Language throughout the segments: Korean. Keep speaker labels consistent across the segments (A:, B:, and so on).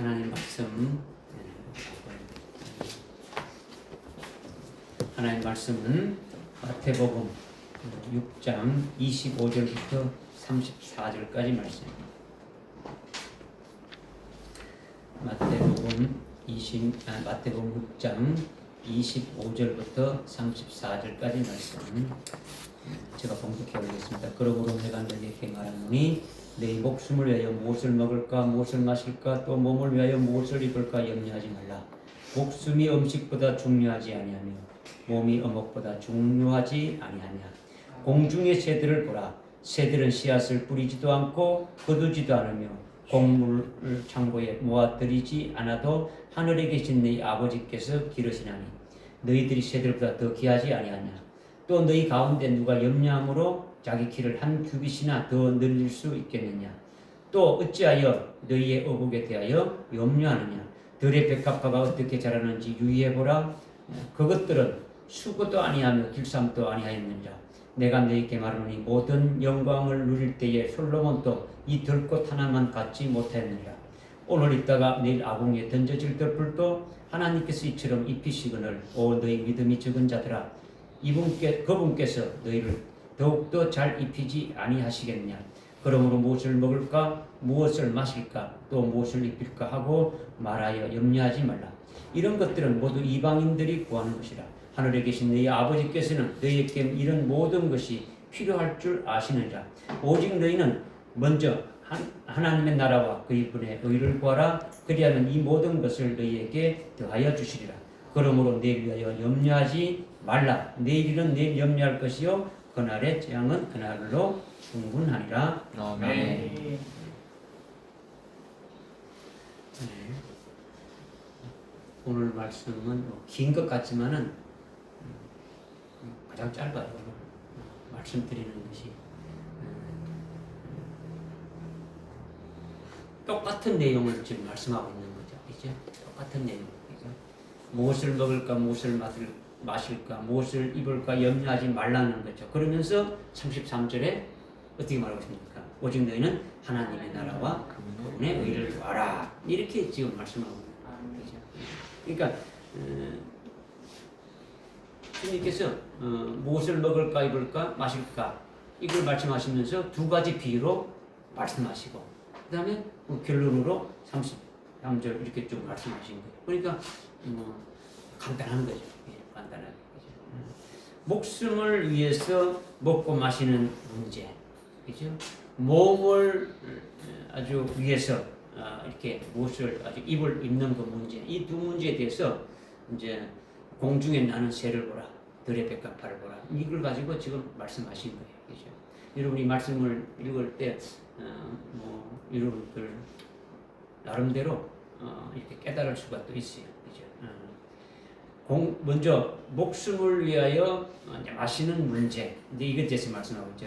A: 하나님 말씀은 마태복음 6장 25절부터 34절까지 말씀입니다. 마태복음 6장 25절부터 34절까지 말씀 제가 봉독해 보겠습니다. 그러므로 내가 너희에게 말하노니 내 목숨을 위하여 무엇을 먹을까 무엇을 마실까 또 몸을 위하여 무엇을 입을까 염려하지 말라. 목숨이 음식보다 중요하지 아니하며 몸이 어목보다 중요하지 아니하냐. 공중의 새들을 보라. 새들은 씨앗을 뿌리지도 않고 거두지도 않으며 곡물을 창고에 모아들이지 않아도 하늘에 계신 너희 아버지께서 기르시나니 너희들이 새들보다 더 귀하지 아니하냐. 또 너희 가운데 누가 염려함으로 자기 키를 한 규빗이나 더 늘릴 수 있겠느냐. 또 어찌하여 너희의 어복에 대하여 염려하느냐. 들의 백합화가 어떻게 자라는지 유의해보라. 그것들은 수고도 아니하며 길쌈도 아니하였느니라. 내가 너희에게 말하노니 모든 영광을 누릴 때에 솔로몬도 이 들꽃 하나만 갖지 못하였느니라. 오늘 있다가 내일 아궁이에 던져질 들풀도 하나님께서 이처럼 입히시거늘 오 너희 믿음이 적은 자들아 그분께서 너희를 더욱더 잘 입히지 아니하시겠느냐. 그러므로 무엇을 먹을까 무엇을 마실까 또 무엇을 입힐까 하고 말하여 염려하지 말라. 이런 것들은 모두 이방인들이 구하는 것이라. 하늘에 계신 너희 아버지께서는 너희에게 이런 모든 것이 필요할 줄 아시느니라. 오직 너희는 먼저 하나님의 나라와 그의 분의 의를 구하라. 그리하면 이 모든 것을 너희에게 더하여 주시리라. 그러므로 내일 위하여 염려하지 말라. 내일은 내일 염려할 것이요 그날의 재앙은 그날로 충분하리라.
B: 아멘.
A: 네. 오늘 말씀은 긴 것 같지만은 가장 짧아요. 말씀드리는 것이 똑같은 내용을 지금 말씀하고 있는 거죠. 그죠? 똑같은 내용. 그죠? 무엇을 먹을까, 무엇을 마실까, 무엇을 입을까 염려하지 말라는 거죠. 그러면서 33절에 어떻게 말하고 있습니까? 오직 너희는 하나님의 나라와 그분의 의를 구하라. 이렇게 지금 말씀하고 있는 거죠. 그러니까 주님께서 무엇을 먹을까, 입을까, 마실까 이걸 말씀하시면서 두 가지 비유로 말씀하시고 그 다음에 결론으로 33절 이렇게 쭉 말씀하신 거예요. 그러니까 간단한 거죠. 간단한 거죠. 목숨을 위해서 먹고 마시는 문제, 그죠? 몸을 아주 위해서 이렇게 무엇을 아주 입는 그 문제, 이 두 문제에 대해서 이제 공중에 나는 새를 보라, 들의 백합화를 보라. 이걸 가지고 지금 말씀하신 거예요, 그죠? 여러분이 말씀을 읽을 때 여러분들 나름대로 이렇게 깨달을 수가 또 있어요, 그죠? 먼저 목숨을 위하여 마시는 문제. 근데 이것에 대해서 말씀하고 있죠.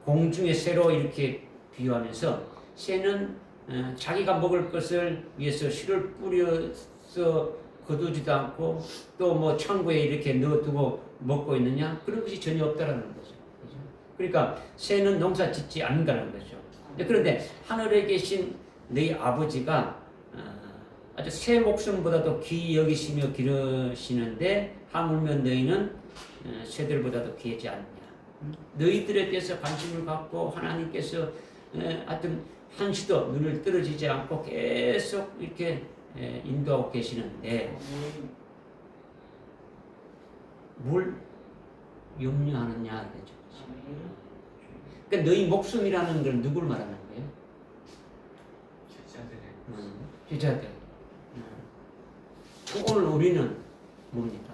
A: 공중의 새로 이렇게 비유하면서 새는 자기가 먹을 것을 위해서 씨를 뿌려서 거두지도 않고 또 뭐 창고에 이렇게 넣어두고 먹고 있느냐? 그런 것이 전혀 없다라는 거죠. 그렇죠? 그러니까 새는 농사 짓지 않는다는 거죠. 그런데 하늘에 계신 너희 아버지가 아주 새 목숨보다도 귀히 여기시며 기르시는데 하물며 너희는 새들보다도 귀하지 않느냐. 너희들에 대해서 관심을 갖고 하나님께서 하여튼 한시도 눈을 떨어지지 않고 계속 이렇게 인도하고 계시는데 뭘 염려하느냐 이거죠. 그러니까 너희 목숨이라는 걸 누굴 말하는 거예요? 제자들. 오늘 우리는 뭡니까?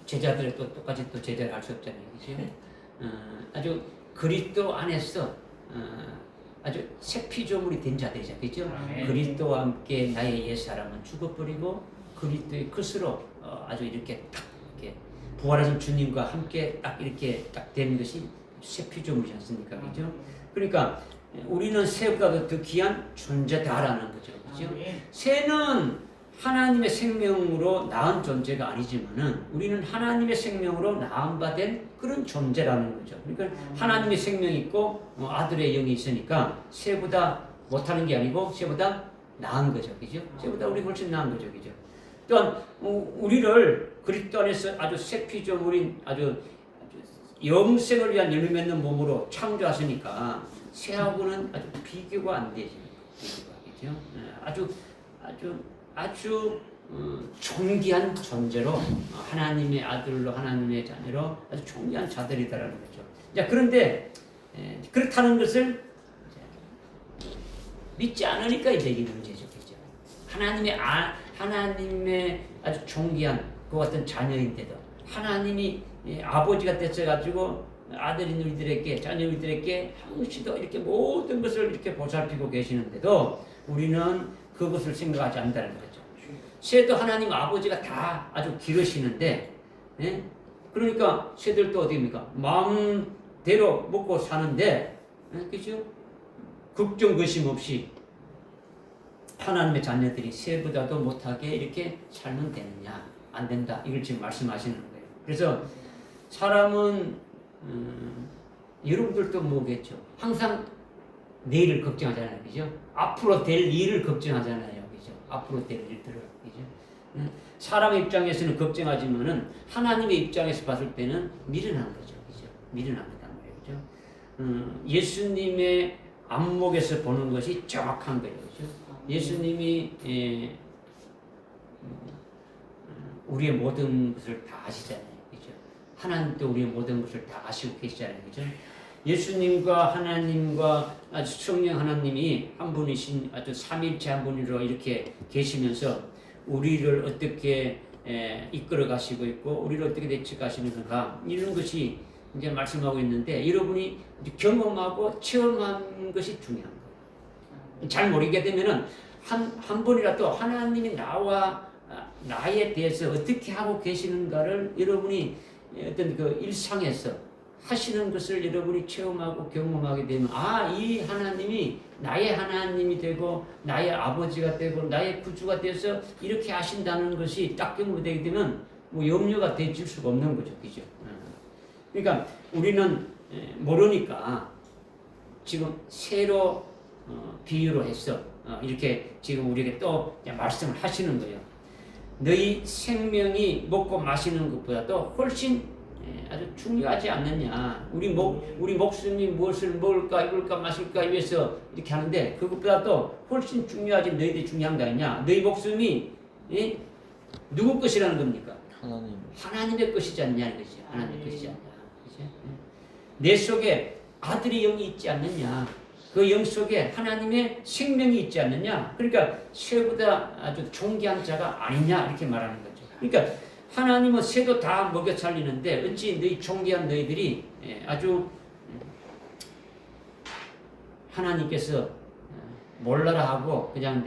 A: 제자들이 또 똑같이 또 제자를 할 수 없잖아요, 그렇죠? 아주 그리스도 안에서 아주 새 피조물이 된 자들이죠, 그렇죠? 그리스도와 함께 나의 옛 사람은 죽어버리고 그리스도의 것으로 아주 이렇게 딱 이렇게 부활하신 주님과 함께 딱 이렇게 딱 되는 것이 새 피조물이지 않습니까, 그렇죠? 그러니까 우리는 새보다도 더 귀한 존재다라는 거죠, 그렇죠? 새는 하나님의 생명으로 낳은 존재가 아니지만은 우리는 하나님의 생명으로 낳은 바 된 그런 존재라는 거죠. 그러니까 하나님의 생명이 있고 아들의 영이 있으니까 새보다 못하는 게 아니고 새보다 나은 거죠, 그죠? 새보다 우리 훨씬 나은 거죠, 그죠? 또한 우리를 그리스도 안에서 아주 새 피조물인 아주 영생을 위한 열매 맺는 몸으로 창조하시니까 새하고는 아주 비교가 안 되죠, 그죠? 아주 존귀한 존재로 하나님의 아들로 하나님의 자녀로 아주 존귀한 자들이다라는 거죠. 자, 그런데 그렇다는 것을 믿지 않으니까 이제 이 문제죠, 그죠? 하나님의 아주 존귀한 그 같은 자녀인데도 하나님이 아버지가 되셔가지고 아들인 우리들에게 자녀 우리들에게 항시도 이렇게 모든 것을 이렇게 보살피고 계시는데도 우리는 그것을 생각하지 않는다는 거죠. 새도 하나님 아버지가 다 아주 기르시는데, 예? 그러니까 새들도 어디입니까? 마음대로 먹고 사는데, 예? 그죠? 걱정 근심 없이 하나님의 자녀들이 새보다도 못하게 이렇게 살면 되느냐? 안 된다. 이걸 지금 말씀하시는 거예요. 그래서 사람은 여러분들도 뭐겠죠? 항상 내일을 걱정하잖아요, 그죠? 앞으로 될 일을 걱정하잖아요, 그죠? 앞으로 될 일들을, 그죠? 사람의 입장에서는 걱정하지만은 하나님의 입장에서 봤을 때는 미련한 거죠, 그죠? 미련한 거단 말이에요, 그죠? 예수님의 안목에서 보는 것이 정확한 거예요, 그죠? 예수님이 우리의 모든 것을 다 아시잖아요, 그죠? 하나님도 우리의 모든 것을 다 아시고 계시잖아요, 그죠? 예수님과 하나님과 아주 성령 하나님이 한 분이신 아주 삼일체 한 분으로 이렇게 계시면서 우리를 어떻게 이끌어 가시고 있고 우리를 어떻게 대처하시는가 이런 것이 이제 말씀하고 있는데 여러분이 경험하고 체험한 것이 중요한 거예요. 잘 모르게 되면은 한 번이라도 하나님이 나에 대해서 어떻게 하고 계시는가를 여러분이 어떤 그 일상에서 하시는 것을 여러분이 체험하고 경험하게 되면 이 하나님이 나의 하나님이 되고 나의 아버지가 되고 나의 구주가 되어서 이렇게 하신다는 것이 딱 경험되게 되면 뭐 염려가 되질 수가 없는 거죠, 그죠? 그러니까 우리는 모르니까 지금 새로 비유로 해서 이렇게 지금 우리에게 또 말씀을 하시는 거예요. 너희 생명이 먹고 마시는 것보다도 훨씬 아주 중요하지 않느냐. 우리 목숨이 무엇을 먹을까, 입을까, 마실까 위해서 이렇게 하는데 그것보다도 훨씬 중요하지 너희들이 중요한 거 아니냐. 너희 목숨이 누구 것이라는 겁니까? 하나님의 것이지 않냐 이거지. 하나님의 것이지 않냐. 그치? 내 속에 아들의 영이 있지 않느냐. 그 영 속에 하나님의 생명이 있지 않느냐. 그러니까 새보다 아주 존귀한 자가 아니냐 이렇게 말하는 거죠. 그러니까 하나님은 새도 다 먹여 살리는데 어찌 너희 존귀한 너희들이 아주 하나님께서 몰라라 하고 그냥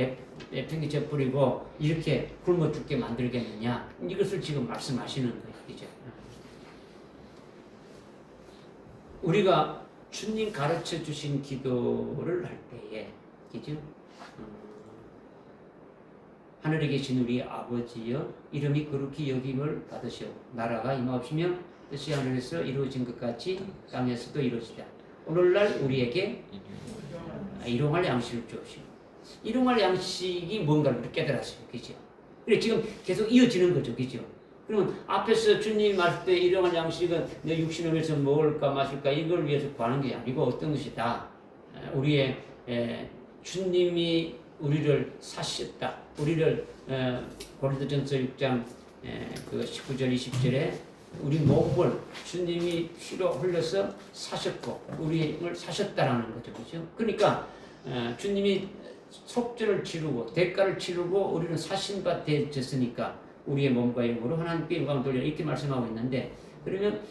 A: 내팽개쳐 버리고 이렇게 굶어 죽게 만들겠느냐. 이것을 지금 말씀하시는 거예요. 이제 우리가 주님 가르쳐 주신 기도를 할 때에 그죠? 하늘에 계신 우리 아버지여 이름이 거룩히 여김을 받으시오. 나라가 임하옵시며 뜻이 하늘에서 이루어진 것 같이 땅에서도 이루어지다. 오늘날 우리에게 일용할 양식을 주옵시오. 일용할 양식이 뭔가를 깨달았어요. 그죠? 그래 지금 계속 이어지는 거죠. 그죠? 그러면 앞에서 주님이 말할 때 일용할 양식은 내 육신을 위해서 먹을까 마실까 이걸 위해서 구하는 게 아니고 어떤 것이다. 우리의 주님이 우리를 사셨다. 우리를 고린도전서 6장 그 19절 20절에 우리 몸을 주님이 피로 흘려서 사셨고 우리를 사셨다라는 거죠. 그렇죠? 그러니까 주님이 속죄를 치르고 대가를 치르고 우리는 사신 바 되었으니까 우리의 몸과 영으로 하나님께 영광을 돌리라 이렇게 말씀하고 있는데 그러면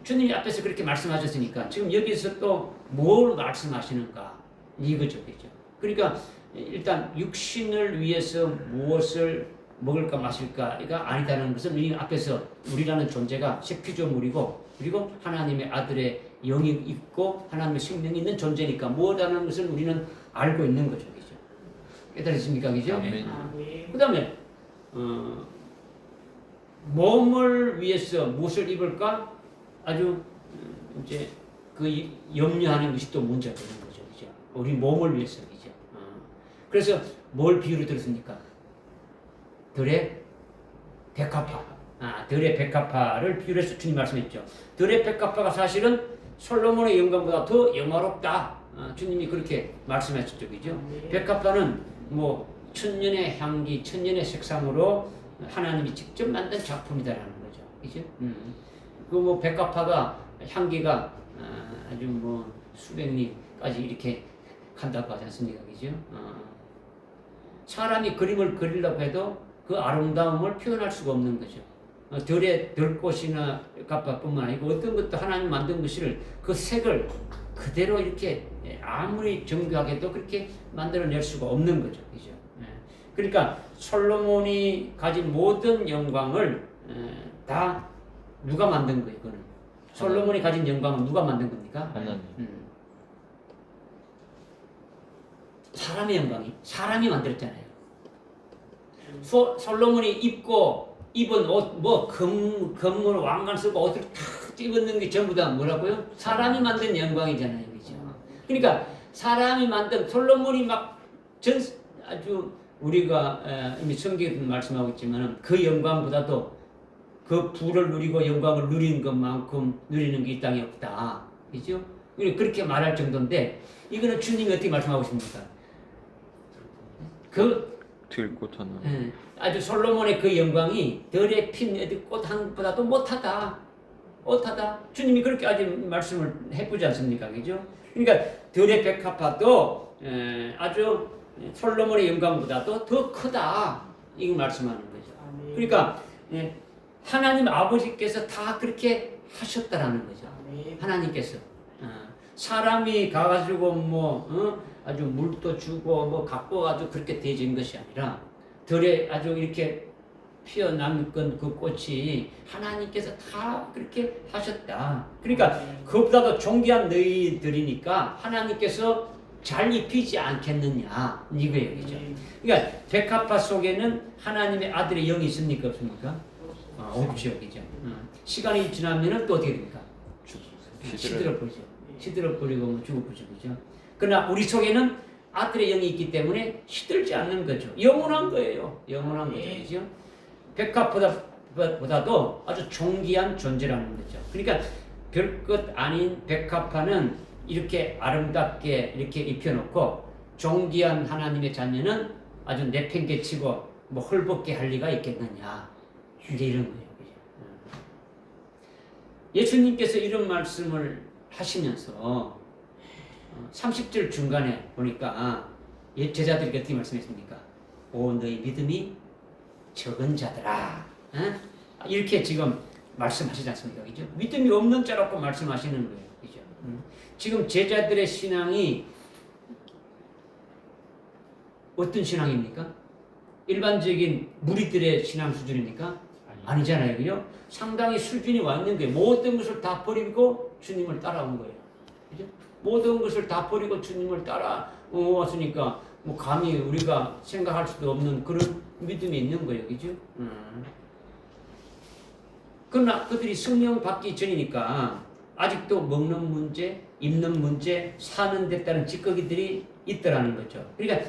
A: 주님이 앞에서 그렇게 말씀하셨으니까 지금 여기서 또 뭘 말씀하시는가 이거죠. 그렇죠? 그러니까 일단 육신을 위해서 무엇을 먹을까 마실까가 아니다는 것은 이 앞에서 우리라는 존재가 새 피조물이고 그리고 하나님의 아들의 영이 있고 하나님의 생명이 있는 존재니까 무엇하는 것을 우리는 알고 있는 거죠. 그죠? 깨달으십니까? 그죠?
B: 아멘.
A: 그 다음에 몸을 위해서 무엇을 입을까? 아주 이제 그 염려하는 것이 또 문제가 되는 거죠. 그죠? 우리 몸을 위해서. 그죠? 그래서 뭘 비유로 들었습니까? 들의 백합화. 들의 백합화를 비유로 해서 주님 말씀했죠. 들의 백합화가 사실은 솔로몬의 영광보다 더 영화롭다. 주님이 그렇게 말씀하셨죠. 그죠? 백합화는 뭐 천년의 향기, 천년의 색상으로 하나님이 직접 만든 작품이다라는 거죠. 그죠? 그 뭐 백합화가 향기가 아주 뭐 수백 리까지 이렇게 간다고 하지 않습니까? 그죠? 사람이 그림을 그리려고 해도 그 아름다움을 표현할 수가 없는 거죠. 들꽃이나 백합화뿐만 아니고 어떤 것도 하나님 만든 것을 그 색을 그대로 이렇게 아무리 정교하게도 그렇게 만들어낼 수가 없는 거죠. 그죠? 그러니까 솔로몬이 가진 모든 영광을 다 누가 만든 거예요? 그거는 솔로몬이 가진 영광은 누가 만든 겁니까?
B: 하나님.
A: 사람의 영광이 사람이 만들었잖아요. 솔로몬이 입은 옷, 뭐 금물 왕관 쓰고 옷을 탁 입었는 게 전부 다 뭐라고요? 사람이 만든 영광이잖아요, 그죠? 그러니까 사람이 만든 솔로몬이 막 아주 우리가 이미 성경에 말씀하고 있지만은 그 영광보다도 그 부를 누리고 영광을 누리는 것만큼 누리는 게 이 땅에 없다, 그죠? 그렇게 말할 정도인데 이거는 주님이 어떻게 말씀하고 있습니까?
B: 들꽃 하나.
A: 아주 솔로몬의 그 영광이 들에 핀 꽃 한 보다도 못하다. 주님이 그렇게 아주 말씀을 해보지 않습니까? 그죠? 그러니까 들의 백합화도 아주 솔로몬의 영광보다도 더 크다. 이거 말씀하는 거죠. 그러니까 하나님 아버지께서 다 그렇게 하셨다라는 거죠. 하나님께서 사람이 가가지고 아주 물도 주고 뭐 갖고 가지고 그렇게 되어진 것이 아니라 들에 아주 이렇게 피어난 그 꽃이 하나님께서 다 그렇게 하셨다. 그러니까 그보다도 존귀한 너희들이니까 하나님께서 잘 입히지 않겠느냐 이거예요, 그죠? 그러니까 백합화 속에는 하나님의 아들의 영이 있습니까, 없습니까? 없죠, 그죠? 시간이 지나면은 또 어떻게 됩니까? 시들어버리죠. 시들어버리고 뭐 죽어버리죠, 그죠? 그러나 우리 속에는 아들의 영이 있기 때문에 시들지 않는 거죠. 영원한 거예요. 영원한 거죠. 그죠? 백합보다도 아주 존귀한 존재라는 거죠. 그러니까 별것 아닌 백합화는 이렇게 아름답게 이렇게 입혀놓고 존귀한 하나님의 자녀는 아주 내팽개치고 뭐 헐벗게 할 리가 있겠느냐. 이제 이런 거예요. 그죠? 예수님께서 이런 말씀을 하시면서 30절 중간에 보니까 제자들에게 어떻게 말씀했습니까? 오 너희 믿음이 적은 자들아, 이렇게 지금 말씀하시지 않습니까? 그죠? 믿음이 없는 자라고 말씀하시는 거예요. 그죠? 지금 제자들의 신앙이 어떤 신앙입니까? 일반적인 무리들의 신앙 수준입니까? 아니잖아요. 그죠? 상당히 수준이 와 있는 거예요. 모든 것을 다 버리고 주님을 따라온 거예요. 그죠? 모든 것을 다 버리고 주님을 따라왔으니까 뭐 감히 우리가 생각할 수도 없는 그런 믿음이 있는 거예요. 그죠? 그러나 그들이 성령 받기 전이니까 아직도 먹는 문제, 입는 문제, 사는 데 따른 찌꺼기들이 있더라는 거죠. 그러니까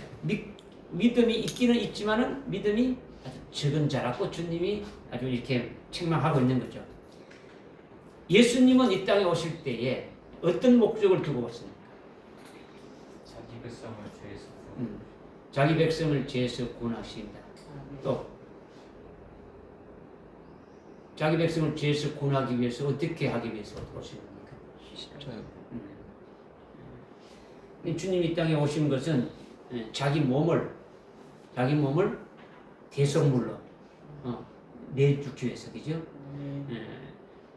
A: 믿음이 있기는 있지만은 믿음이 아주 적은 자라고 주님이 아주 이렇게 책망하고 있는 거죠. 예수님은 이 땅에 오실 때에 어떤 목적을 두고 왔습니까?
C: 자기 백성을 죄에서
A: 자기 백성을 죄에서 구원하신다. 또 자기 백성을 죄에서 구원하기 위해서 어떻게 하기 위해서 오신 겁니까?
B: 십자요.
A: 주님이 이 땅에 오신 것은 자기 몸을 대속물로 내주기 위해서, 그죠?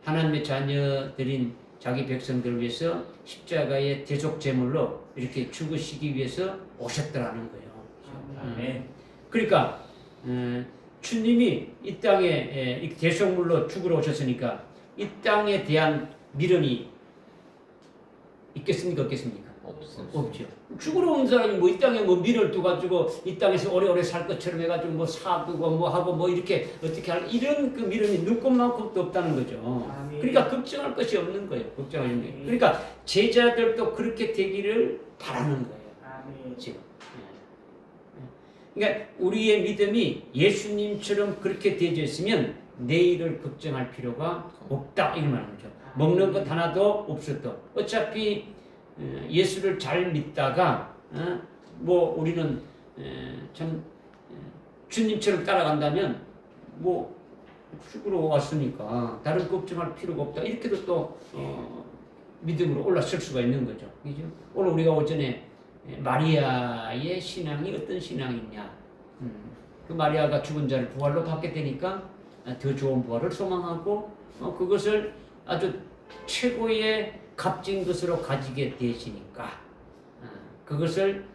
A: 하나님의 자녀들인 자기 백성들을 위해서 십자가의 대속 제물로 이렇게 죽으시기 위해서 오셨더라는 거예요.
C: 아멘.
A: 그러니까 주님이 이 땅에 대속물로 죽으러 오셨으니까 이 땅에 대한 미련이 있겠습니까? 없겠습니까? 없죠. 죽으러 온 사람이 뭐 이 땅에 뭐 미를 두가지고 이 땅에서 오래오래 살 것처럼 해가지고 뭐 사두고 뭐 하고 뭐 이렇게 어떻게 할 이런 그 미련이 눈꼽만큼도 없다는 거죠. 그러니까 걱정할 것이 없는 거예요. 걱정할 게. 그러니까 제자들도 그렇게 되기를 바라는 거예요. 지금. 그러니까 우리의 믿음이 예수님처럼 그렇게 되어져 있으면 내일을 걱정할 필요가 없다 이런 말인 거죠. 먹는 것 하나도 없었다. 어차피 예수를 잘 믿다가 뭐 우리는 참 주님처럼 따라간다면 뭐 죽으러 왔으니까 다른 걱정할 필요가 없다. 이렇게도 또 믿음으로 올라설 수가 있는 거죠. 그죠? 오늘 우리가 오전에 마리아의 신앙이 어떤 신앙이냐? 그 마리아가 죽은 자를 부활로 받게 되니까 더 좋은 부활을 소망하고 그것을 아주 최고의 값진 것으로 가지게 되시니까 그것을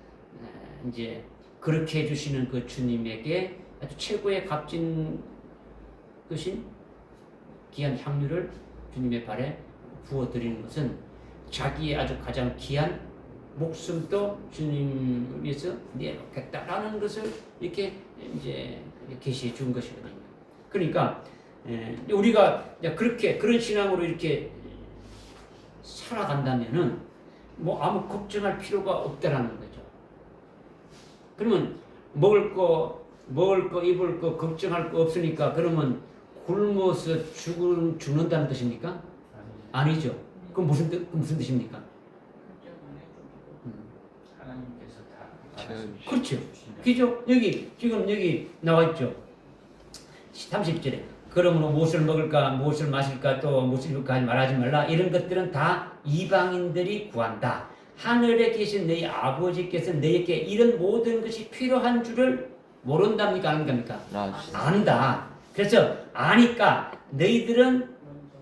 A: 이제 그렇게 해주시는 그 주님에게 아주 최고의 값진 것인 귀한 향유를 주님의 발에 부어드리는 것은 자기의 아주 가장 귀한 목숨도 주님을 위해서 내놓겠다라는 것을 이렇게 이제 계시해 준 것이거든요. 그러니까 우리가 그렇게 그런 신앙으로 이렇게 살아간다면은 뭐 아무 걱정할 필요가 없다라는 거죠. 그러면 먹을 거, 입을 거, 걱정할 거 없으니까 그러면 굶어서 죽는다는 뜻입니까? 아니죠. 그럼 무슨 뜻입니까?
C: 하나님께서 다
A: 그렇죠. 그죠? 지금 여기 나와 있죠. 30절에 그러므로 무엇을 먹을까, 무엇을 마실까, 또 무엇을 입을까 말하지 말라. 이런 것들은 다 이방인들이 구한다. 하늘에 계신 너희 아버지께서 너희에게 이런 모든 것이 필요한 줄을 모른답니까? 아는답니까? 안다. 그래서 아니까 너희들은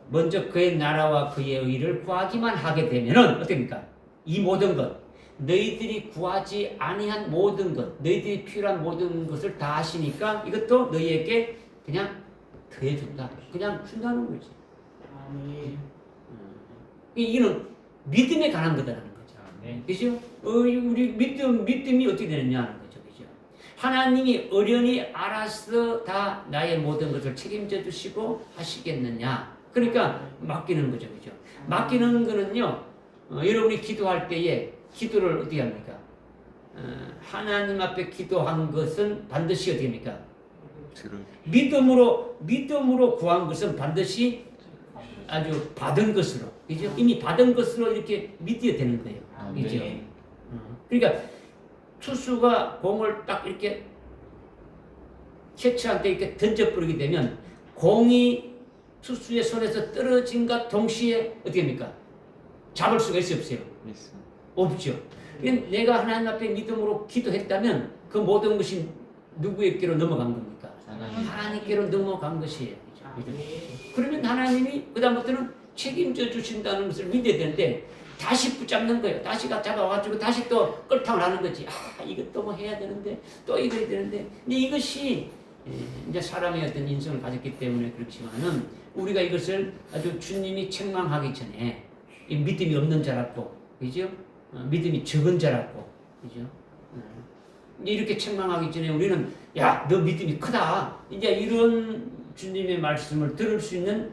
A: 먼저 그의 나라와 그의 의를 구하기만 하게 되면은 어떻습니까? 이 모든 것, 너희들이 구하지 아니한 모든 것, 너희들이 필요한 모든 것을 다 하시니까 이것도 너희에게 그냥 더해준다. 그냥 준다는 거지. 이거는 믿음에 관한 거다라는 거죠. 그죠? 우리 믿음이 어떻게 되느냐는 거죠. 그죠? 하나님이 어련히 알아서 다 나의 모든 것을 책임져 주시고 하시겠느냐. 그러니까 맡기는 거죠. 그죠? 맡기는 거는요, 여러분이 기도할 때에 기도를 어떻게 합니까? 하나님 앞에 기도한 것은 반드시 어떻게 합니까? 믿음으로 구한 것은 반드시 아주 받은 것으로, 그죠? 이미 받은 것으로 이렇게 믿어야 되는 거예요. 그죠? 그러니까 투수가 공을 딱 이렇게 캐치한테 이렇게 던져버리게 되면 공이 투수의 손에서 떨어진과 동시에 어떻게 합니까? 잡을 수가 있어요, 없어요? 없죠. 내가 하나님 앞에 믿음으로 기도했다면 그 모든 것이 누구에게로 넘어간 겁니까? 하나님께로 넘어간 것이에요. 그러면 하나님이 그다음부터는 책임져 주신다는 것을 믿어야 되는데 다시 붙잡는 거예요. 다시 잡아와가지고 다시 또 끌탕을 하는 거지. 이것도 뭐 해야 되는데 또 이거 해야 되는데. 근데 이것이 이제 사람의 어떤 인성을 가졌기 때문에 그렇지만은 우리가 이것을 아주 주님이 책망하기 전에 이 믿음이 없는 자라고, 그죠? 믿음이 적은 자라고, 그죠? 이렇게 책망하기 전에 우리는 야, 너 믿음이 크다. 이제 이런 주님의 말씀을 들을 수 있는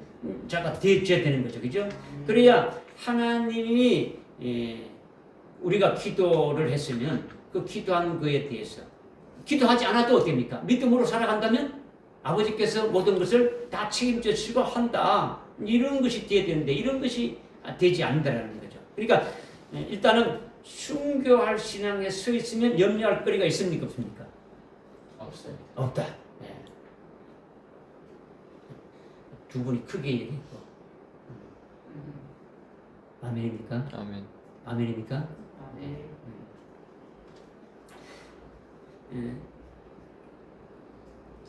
A: 자가 되어야 되는 거죠, 그죠? 그래야 하나님이 우리가 기도를 했으면 그 기도한 거에 대해서 기도하지 않아도 어떻습니까? 믿음으로 살아간다면 아버지께서 모든 것을 다 책임져 주시고 한다. 이런 것이 되어야 되는데 이런 것이 되지 않는다는 거죠. 그러니까 일단은 순교할 신앙에 서 있으면 염려할 거리가 있습니까? 없습니까?
C: 없어요.
A: 없다. 네. 두 분이 크게 얘기했고. 아멘입니까?
B: 아멘.
A: 아멘입니까?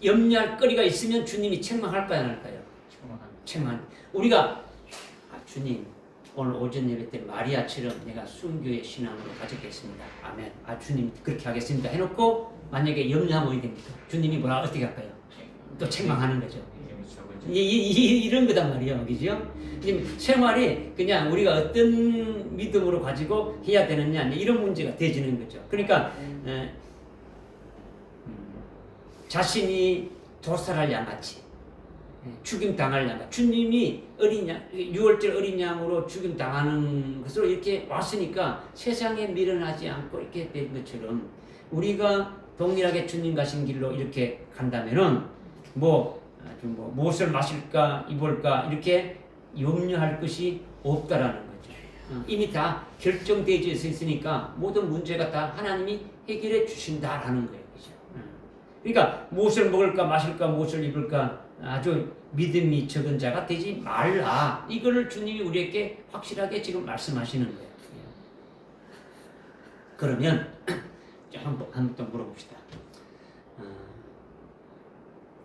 A: 염려할 거리가 있으면 주님이 책망할까요, 안 할까요? 책망. 우리가 주님 오늘 오전 예배 때 마리아처럼 내가 순교의 신앙으로 가졌겠습니다. 아멘. 주님 그렇게 하겠습니다. 해놓고 만약에 염려하면 어떻게 됩니까? 주님이 뭐라 어떻게 할까요? 또 책망하는 거죠. 이런 거단 말이에요, 그죠? 지금 생활이 그냥 우리가 어떤 믿음으로 가지고 해야 되느냐 이런 문제가 되지는 거죠. 그러니까 자신이 도살할 양같이 죽임 당할 양, 주님이 어린 양, 6월절 어린 양으로 죽임 당하는 것으로 이렇게 왔으니까 세상에 미련하지 않고 이렇게 된 것처럼 우리가 동일하게 주님 가신 길로 이렇게 간다면은 무엇을 마실까 입을까 이렇게 염려할 것이 없다라는 거죠. 이미 다 결정되어 있으니까 모든 문제가 다 하나님이 해결해 주신다라는 거예요. 그죠? 그러니까 무엇을 먹을까 마실까 무엇을 입을까 아주 믿음이 적은 자가 되지 말라. 이거를 주님이 우리에게 확실하게 지금 말씀하시는 거예요. 그러면 한번 또 물어봅시다.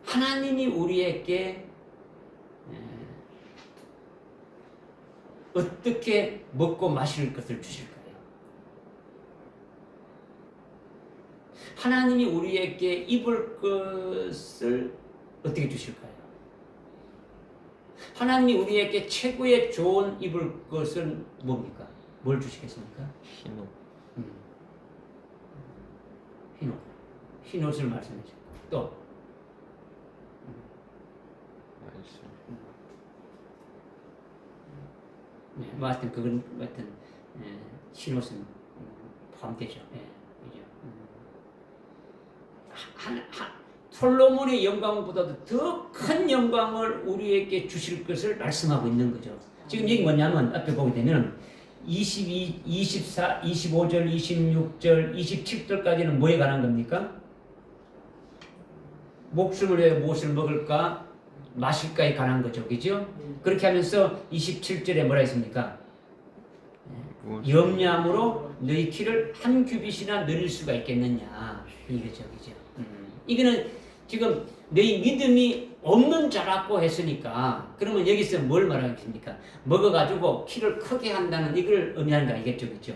A: 하나님이 우리에게 어떻게 먹고 마실 것을 주실까요? 하나님이 우리에게 입을 것을 어떻게 주실까요? 하나님이 우리에게 최고의 좋은 입을 것은 뭡니까? 뭘 주시겠습니까?
B: 흰옷.
A: 흰옷. 흰옷을 말씀해 주셨고 또
B: 말씀.
A: 네, 뭐 하여튼 그건 하여튼 흰옷은 포함되죠. 네, 그죠? 솔로몬의 영광보다도 더 큰 영광을 우리에게 주실 것을 말씀하고 있는 거죠. 지금 이게 뭐냐면 앞에 보게 되면 22, 24, 25절, 26절, 27절까지는 뭐에 관한 겁니까? 목숨을 위해 무엇을 먹을까 마실까에 관한 거죠. 그죠? 그렇게 하면서 27절에 뭐라 했습니까? 염려함으로 너희 키를 한 규빗이나 늘릴 수가 있겠느냐 이거죠. 그죠? 이거는 지금 너희 믿음이 없는 자라고 했으니까 그러면 여기서 뭘 말하겠습니까? 먹어가지고 키를 크게 한다는 이걸 의미하는 거 아니겠죠. 그죠?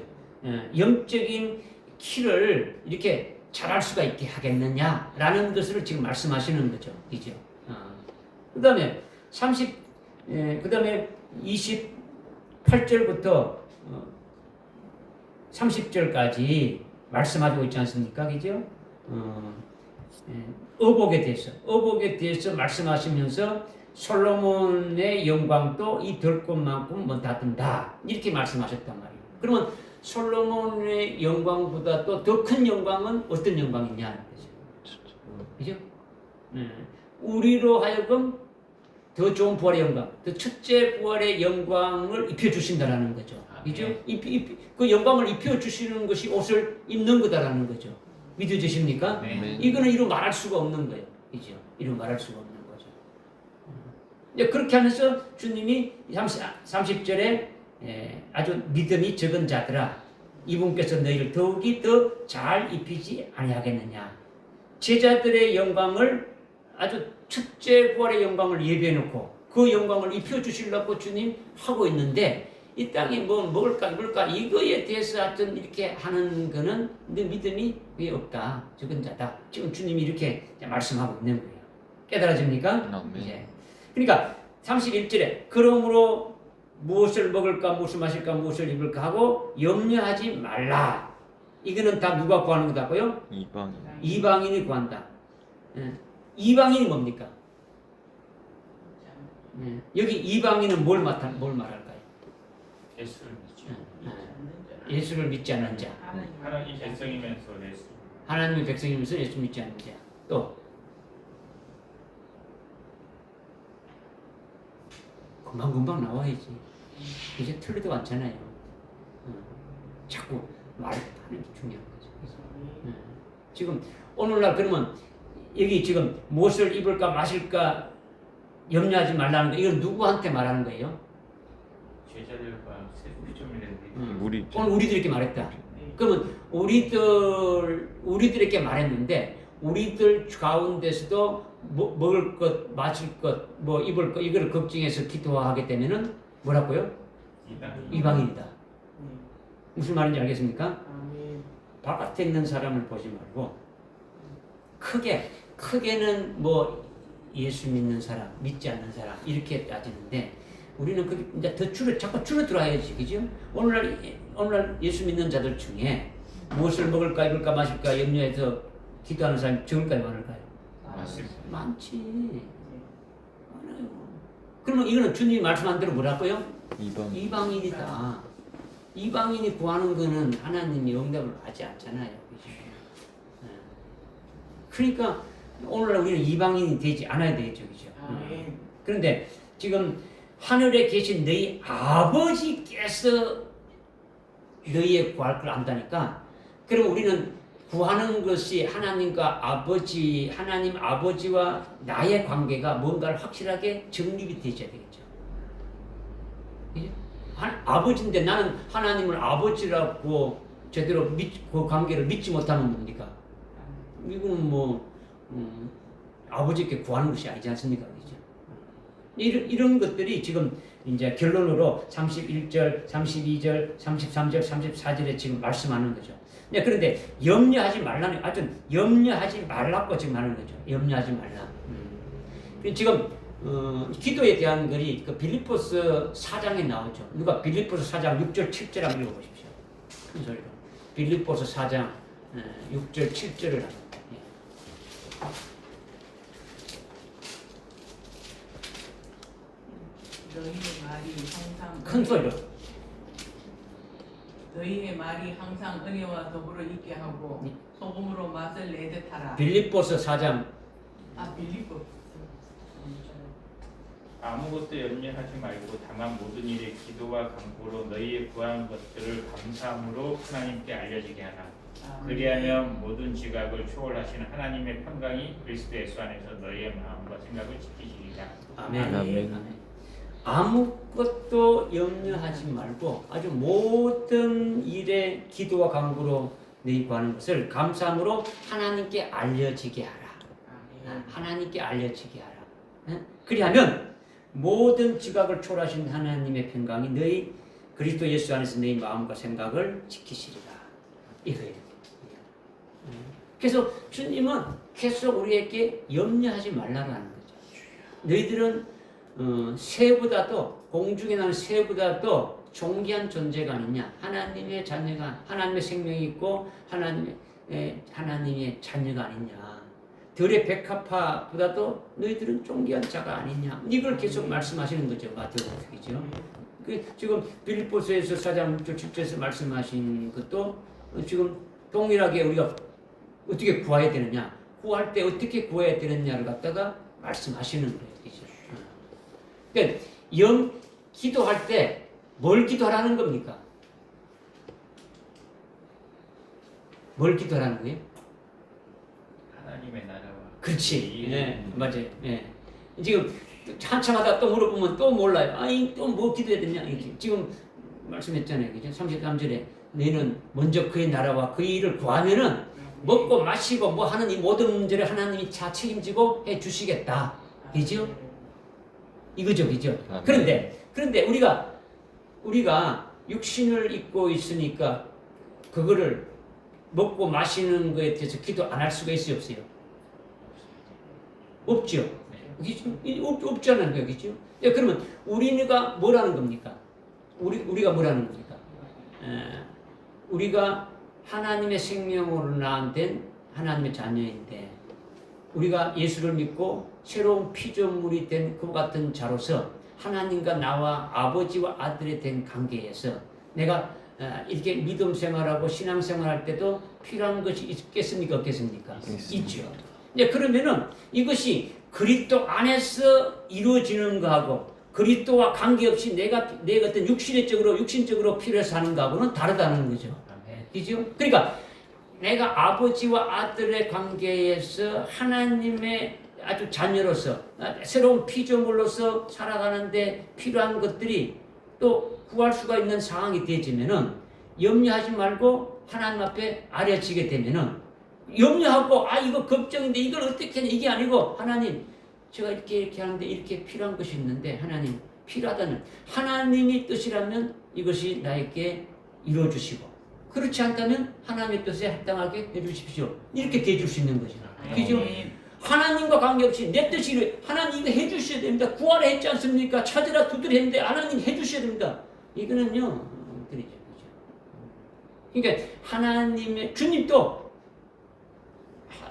A: 영적인 키를 이렇게 자랄 수가 있게 하겠느냐라는 것을 지금 말씀하시는 거죠. 그죠? 그 다음에 28절부터 30절까지 말씀하고 있지 않습니까? 그죠? 의복에 대해서 말씀하시면서 솔로몬의 영광도 이 들꽃만큼 못하던다 이렇게 말씀하셨단 말이에요. 그러면 솔로몬의 영광보다 또 더 큰 영광은 어떤 영광이냐 거죠. 그죠? 우리로 하여금 더 좋은 부활의 영광, 더 첫째 부활의 영광을 입혀주신다라는 거죠. 그죠? 그 영광을 입혀주시는 것이 옷을 입는 거다라는 거죠. 믿어지십니까?
C: 네.
A: 이거는 이루 말할 수가 없는 거예요. 그죠? 이루 말할 수가 없는 거죠. 그렇게 하면서 주님이 30절에 아주 믿음이 적은 자들아 이분께서 너희를 더욱이 더 잘 입히지 아니하겠느냐. 제자들의 영광을 아주 첫째 부활의 영광을 예비해놓고 그 영광을 입혀주시려고 주님 하고 있는데 이 땅에 뭐 먹을까 입을까 이거에 대해서 하여튼 이렇게 하는 거는 내 믿음이 왜 없다. 적은 자다. 지금 주님이 이렇게 말씀하고 있는 거예요. 깨달아집니까? 이제. 그러니까 31절에 그러므로 무엇을 먹을까 무엇을 마실까 무엇을 입을까 하고 염려하지 말라. 이거는 다 누가 구하는 거다고요?
B: 이방인.
A: 이방인이 구한다. 이방인이 뭡니까? 여기 이방인은 뭘 말할까요?
C: 예수를 믿지
A: 예수를 믿지 않는 자.
C: 하나님 백성이면서 예수
A: 하나님의 백성이면서 예수 믿지 않는 자. 또 금방금방 나와야지. 이제 틀리도 않잖아요. 자꾸 말하는 게 중요한 거죠. 지금 오늘날 그러면 여기 지금 무엇을 입을까 마실까 염려하지 말라는 거 이건 누구한테 말하는 거예요?
C: 제자들과 세속주민들에게
B: 우리
A: 오늘 우리들에게 말했다. 그러면 우리들에게 말했는데 우리들 가운데서도 먹을 것, 마실 것, 뭐 입을 것 이걸 걱정해서 기도하게 되면은 뭐라고요? 이방인이다. 무슨 말인지 알겠습니까? 바깥에 있는 사람을 보지 말고 크게는 뭐 예수 믿는 사람, 믿지 않는 사람 이렇게 따지는데 우리는 그 이제 더 자꾸 줄어들어야지, 그죠? 오늘날 예수 믿는 자들 중에 무엇을 먹을까 입을까 마실까 염려해서 기도하는 사람이 적을까요, 많을까요?
C: 맞습니다.
A: 많지. 많아요. 그러면 이거는 주님이 말씀한 대로 뭐라고요?
B: 이번
A: 이방인이다. 이방인이 구하는 거는 하나님이 응답을 하지 않잖아요. 그죠? 네. 그러니까 오늘날 우리는 이방인이 되지 않아야 되겠죠, 그죠? 그런데 지금 하늘에 계신 너희 아버지께서 너희의 구할 걸 안다니까. 그럼 우리는 구하는 것이 하나님과 아버지, 하나님 아버지와 나의 관계가 뭔가를 확실하게 정립이 되어야 되겠죠. 그죠? 아버지인데 나는 하나님을 아버지라고 제대로 그 관계를 믿지 못하면 뭡니까? 이거는 아버지께 구하는 것이 아니지 않습니까? 그죠? 이런 것들이 지금 이제 결론으로 31절, 32절, 33절, 34절에 지금 말씀하는 거죠. 네, 그런데 염려하지 말라는, 아주 염려하지 말라고 지금 하는 거죠. 염려하지 말라. 지금 기도에 대한 글이 그 빌립보서 4장에 나오죠. 누가 빌립보서 4장 6절 7절 한번 읽어보십시오. 큰 소리로. 빌립보서 4장 6절 7절을 합니다.
D: 너희의 말이 항상
A: 큰 소리로.
D: 너희의 말이 항상 은혜와 더불어 있게 하고
A: 네.
D: 소금으로 맛을 내듯 하라.
A: 빌립보서 4장
D: 빌립보.
C: 아무것도 염려하지 말고 다만 모든 일에 기도와 간구로 너희의 구한 것들을 감사함으로 하나님께 알려지게 하라. 그리하면 모든 지각을 초월하시는 하나님의 평강이 그리스도 예수 안에서 너희의 마음과 생각을 지키시리라.
A: 아멘.
B: 아멘.
A: 아무것도 염려하지 말고 아주 모든 일에 기도와 간구로 너희 구하는 것을 감사함으로 하나님께 알려지게 하라. 하나님께 알려지게 하라. 그리하면 모든 지각을 초월하신 하나님의 평강이 너희 그리스도 예수 안에서 너희 마음과 생각을 지키시리라. 이거예요. 그래서 주님은 계속 우리에게 염려하지 말라고 하는 거죠. 너희들은 새보다도 공중에 나는 새보다도 존귀한 존재가 아니냐. 하나님의 자녀가, 하나님의 생명이 있고 하나님의 자녀가 아니냐. 들의 백합화보다도 너희들은 존귀한 자가 아니냐. 이걸 계속 말씀하시는 거죠. 마태복음이죠. 지금 빌립보서에서 4장 6절 7절에서 말씀하신 것도 지금 동일하게 우리가 어떻게 구해야 되느냐, 구할 때 어떻게 구해야 되느냐를 갖다가 말씀하시는 거예요. 그러니까 기도할 때 뭘 기도하라는 겁니까? 뭘 기도하라는 거예요?
C: 하나님의 나라와
A: 그렇지. 예, 맞아요. 예. 지금 한참 하다 또 물어보면 또 몰라요. 또 뭐 기도해야 되냐? 이렇게. 지금 말씀했잖아요. 그죠? 33절에 너희는 먼저 그의 나라와 그의 일을 구하면은 먹고 마시고 뭐 하는 이 모든 문제를 하나님이 다 책임지고 해 주시겠다. 그죠? 이거죠. 그죠? 그런데 우리가 육신을 입고 있으니까 그거를 먹고 마시는 거에 대해서 기도 안 할 수가 있어요, 없어요? 없죠. 없잖아요, 그죠? 그러면 우리가 뭐라는 겁니까? 우리가 뭐라는 겁니까? 우리가 하나님의 생명으로 낳은 하나님의 자녀인데 우리가 예수를 믿고 새로운 피조물이 된 그 같은 자로서 하나님과 나와 아버지와 아들이 된 관계에서 내가 이렇게 믿음 생활하고 신앙 생활할 때도 필요한 것이 있겠습니까? 없겠습니까? 있죠. 그러면은 이것이 그리스도 안에서 이루어지는 거하고 그리스도와 관계없이 내가 어떤 육신적으로 필요해서 하는 거하고는 다르다는 거죠. 그죠? 그러니까 내가 아버지와 아들의 관계에서 하나님의 아주 자녀로서 새로운 피조물로서 살아가는데 필요한 것들이 또 구할 수가 있는 상황이 되어지면은 염려하지 말고 하나님 앞에 아뢰지게 되면은 염려하고 이거 걱정인데 이걸 어떻게 하냐 이게 아니고 하나님 제가 이렇게 하는데 이렇게 필요한 것이 있는데 하나님 필요하다는 하나님의 뜻이라면 이것이 나에게 이루어주시고 그렇지 않다면 하나님의 뜻에 합당하게 해주십시오. 이렇게 대줄 수 있는 거죠. 그죠? 하나님과 관계없이 내 뜻이 이래. 하나님 이거 해주셔야 됩니다. 구하라 했지 않습니까? 찾으라 두드려 했는데 하나님 해주셔야 됩니다. 이거는요 그러죠. 그러니까 하나님의 주님도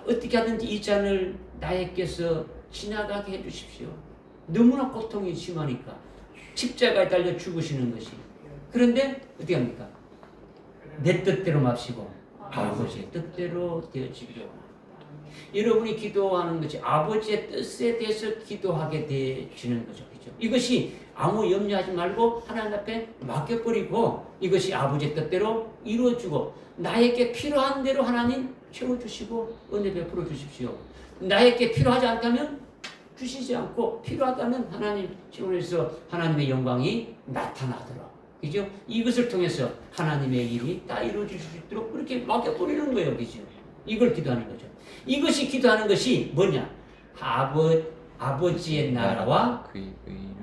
A: 어떻게 하든지 이 잔을 나에게서 지나가게 해주십시오. 너무나 고통이 심하니까 십자가에 달려 죽으시는 것이. 그런데 어떻게 합니까? 내 뜻대로 맙시고 아버지의 뜻대로 되어지기로. 여러분이 기도하는 것이 아버지의 뜻에 대해서 기도하게 되시는 거죠. 그죠? 이것이 아무 염려하지 말고 하나님 앞에 맡겨버리고 이것이 아버지의 뜻대로 이루어지고 나에게 필요한 대로 하나님 채워주시고 은혜 베풀어 주십시오. 나에게 필요하지 않다면 주시지 않고 필요하다면 하나님 채워서 하나님의 영광이 나타나도록. 그죠? 이것을 통해서 하나님의 일이 다 이루어질 수 있도록 그렇게 맡겨버리는 거예요. 그죠? 이걸 기도하는 거죠. 이것이 기도하는 것이 뭐냐? 아버지의 나라와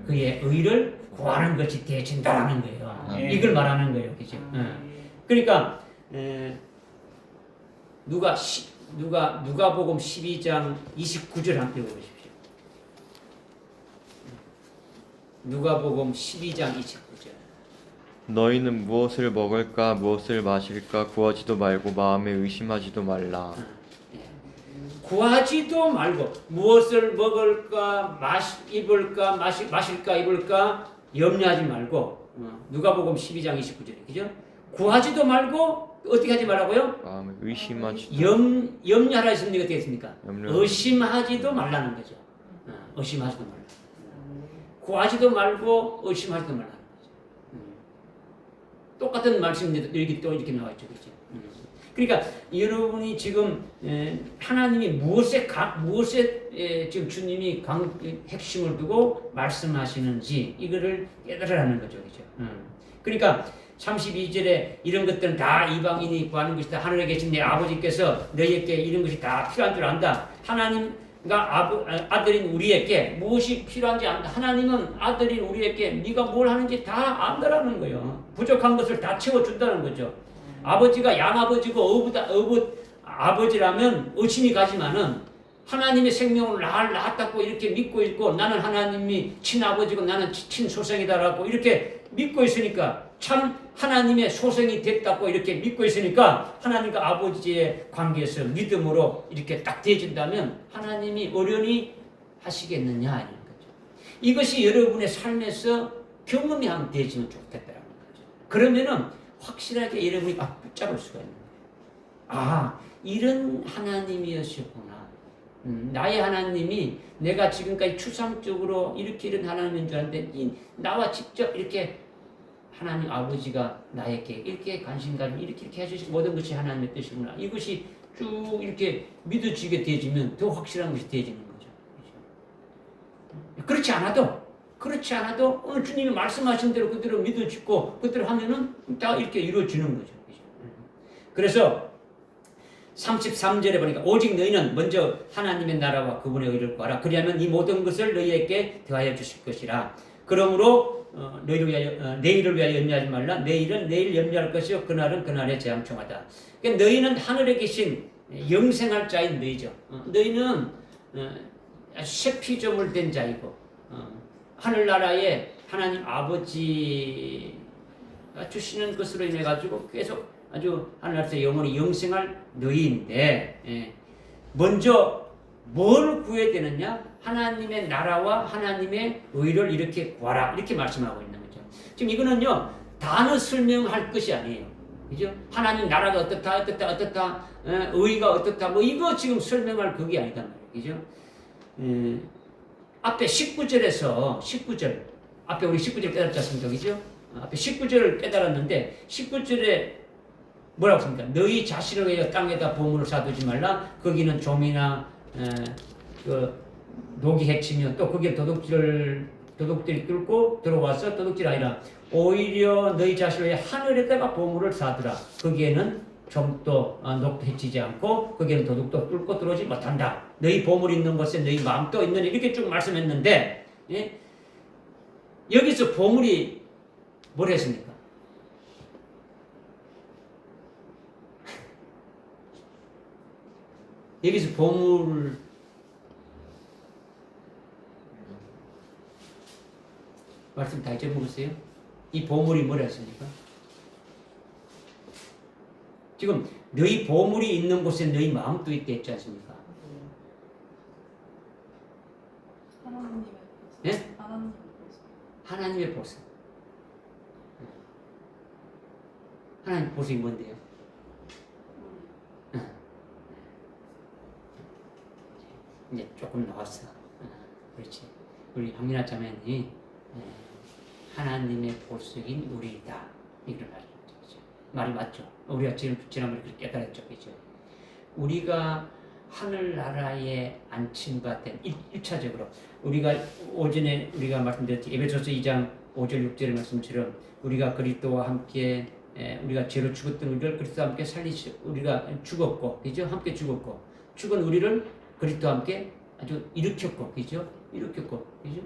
A: 그의 의를 구하는 것이 되어진다는 거예요. 이걸 말하는 거예요. 그죠? 그러니까 누가복음 12장 29절 함께 보십시오. 누가복음 12장 29절.
B: 너희는 무엇을 먹을까 무엇을 마실까 구하지도 말고 마음에 의심하지도 말라.
A: 구하지도 말고 무엇을 먹을까 입을까 마실까 입을까 염려하지 말고 누가복음 12장 29절. 그죠? 구하지도 말고 어떻게 하지 말라고요?
B: 마음에 의심하지도
A: 염려하라 했습니까? 어떻게 했습니까?
B: 염려.
A: 의심하지도 말라는 거죠. 의심하지도 말라. 구하지도 말고 의심하지도 말라는 거죠. 똑같은 말씀인데 여기 또 이렇게 나와 있죠. 그렇죠? 그러니까 여러분이 지금 하나님이 무엇에 지금 주님이 핵심을 두고 말씀하시는지 이거를 깨달으라는 거죠. 그렇죠? 그러니까 32절에 이런 것들은 다 이방인이 구하는 것이다. 하늘에 계신 내 아버지께서 너희에게 이런 것이 다 필요한 줄 안다. 하나님과 아들인 우리에게 무엇이 필요한지 안다. 하나님은 아들인 우리에게 네가 뭘 하는지 다 안다라는 거예요. 부족한 것을 다 채워준다는 거죠. 아버지가 양아버지고 아버지라면 의심이 가지만은 하나님의 생명을 낳았다고 이렇게 믿고 있고 나는 하나님이 친아버지고 나는 친소생이다라고 이렇게 믿고 있으니까 참 하나님의 소생이 됐다고 이렇게 믿고 있으니까 하나님과 아버지의 관계에서 믿음으로 이렇게 딱 되어진다면 하나님이 어련히 하시겠느냐 이런 거죠. 이것이 여러분의 삶에서 경험이 한번 되어지면 좋겠다라는 거죠. 그러면은 확실하게 여러분이 붙잡을 수가 있는 거예요. 이런 하나님이었구나. 나의 하나님이 내가 지금까지 추상적으로 이런 하나님인 줄 알았는데 나와 직접 이렇게 하나님 아버지가 나에게 이렇게 관심 가지고 이렇게 해주신 모든 것이 하나님의 뜻이구나. 이것이 쭉 이렇게 믿어지게 되어지면 더 확실한 것이 되어지는 거죠. 그렇지 않아도 오늘 주님이 말씀하신 대로 그대로 믿어지고 그대로 하면은 다 이렇게 이루어지는 거죠. 그래서 33절에 보니까 오직 너희는 먼저 하나님의 나라와 그분의 의를 구하라. 그리하면 이 모든 것을 너희에게 더하여 주실 것이라. 그러므로 내일을 위하여 염려하지 말라. 내일은 내일 염려할 것이요 그날은 그날의 재앙충하다. 그러니까 너희는 하늘에 계신 영생할 자인 너희죠. 너희는 새 피조물 된 자이고 하늘나라에 하나님 아버지가 주시는 것으로 인해 가지고 계속 아주 하늘나라에서 영원히 영생할 너희인데 먼저 뭘 구해야 되느냐? 하나님의 나라와 하나님의 의를 이렇게 구하라 이렇게 말씀하고 있는 거죠. 지금 이거는요 단어 설명할 것이 아니에요. 그죠? 하나님 나라가 어떻다 의가 어떻다 뭐 이거 지금 설명할 그게 아니다 말이에요. 그죠? 앞에 19절 앞에 우리 19절 깨달았지 않습니까? 그죠? 앞에 19절을 깨달았는데 19절에 뭐라고 씁니까? 너희 자신을 위하여 땅에다 보물을 쌓아두지 말라. 거기는 좀이나 녹이 해치며 또 거기에 도둑들이 뚫고 들어와서 도둑질 아니라 오히려 너희 자신을 위해 하늘에다가 보물을 쌓아두라. 거기에는 좀도 녹도 해치지 않고 거기에는 도둑도 뚫고 들어오지 못한다. 너희 보물 있는 곳에 너희 마음도 있는 이렇게 쭉 말씀했는데 여기서 보물이 뭘 했습니까? 여기서 보물 말씀 다 잊어먹었어요? 이 보물이 뭐라 했습니까? 지금 너희 보물이 있는 곳에 너희 마음도 있다 했지 않습니까?
E: 하나님의 보석.
A: 예?
E: 하나님의 보석.
A: 하나님의 보석. 하나님 보석이 뭔데요? 이제 조금 나왔어. 그렇지. 우리 황민아 자매니 하나님의 보석인 우리이다. 이걸 말했죠. 말이 맞죠? 우리가 지난번에 그렇게 깨달았죠. 그죠? 우리가 하늘나라에 안침받은 1차적으로 우리가 오전에 우리가 말씀드렸지 에베소서 2장 5절 6절의 말씀처럼 우리가 그리스도와 함께 우리가 죄로 죽었던 우리를 그리스도와 함께 우리가 죽었고 그죠? 함께 죽었고 죽은 우리를 그리스도와 함께 아주 일으켰고 그죠? 일으켰고 그죠?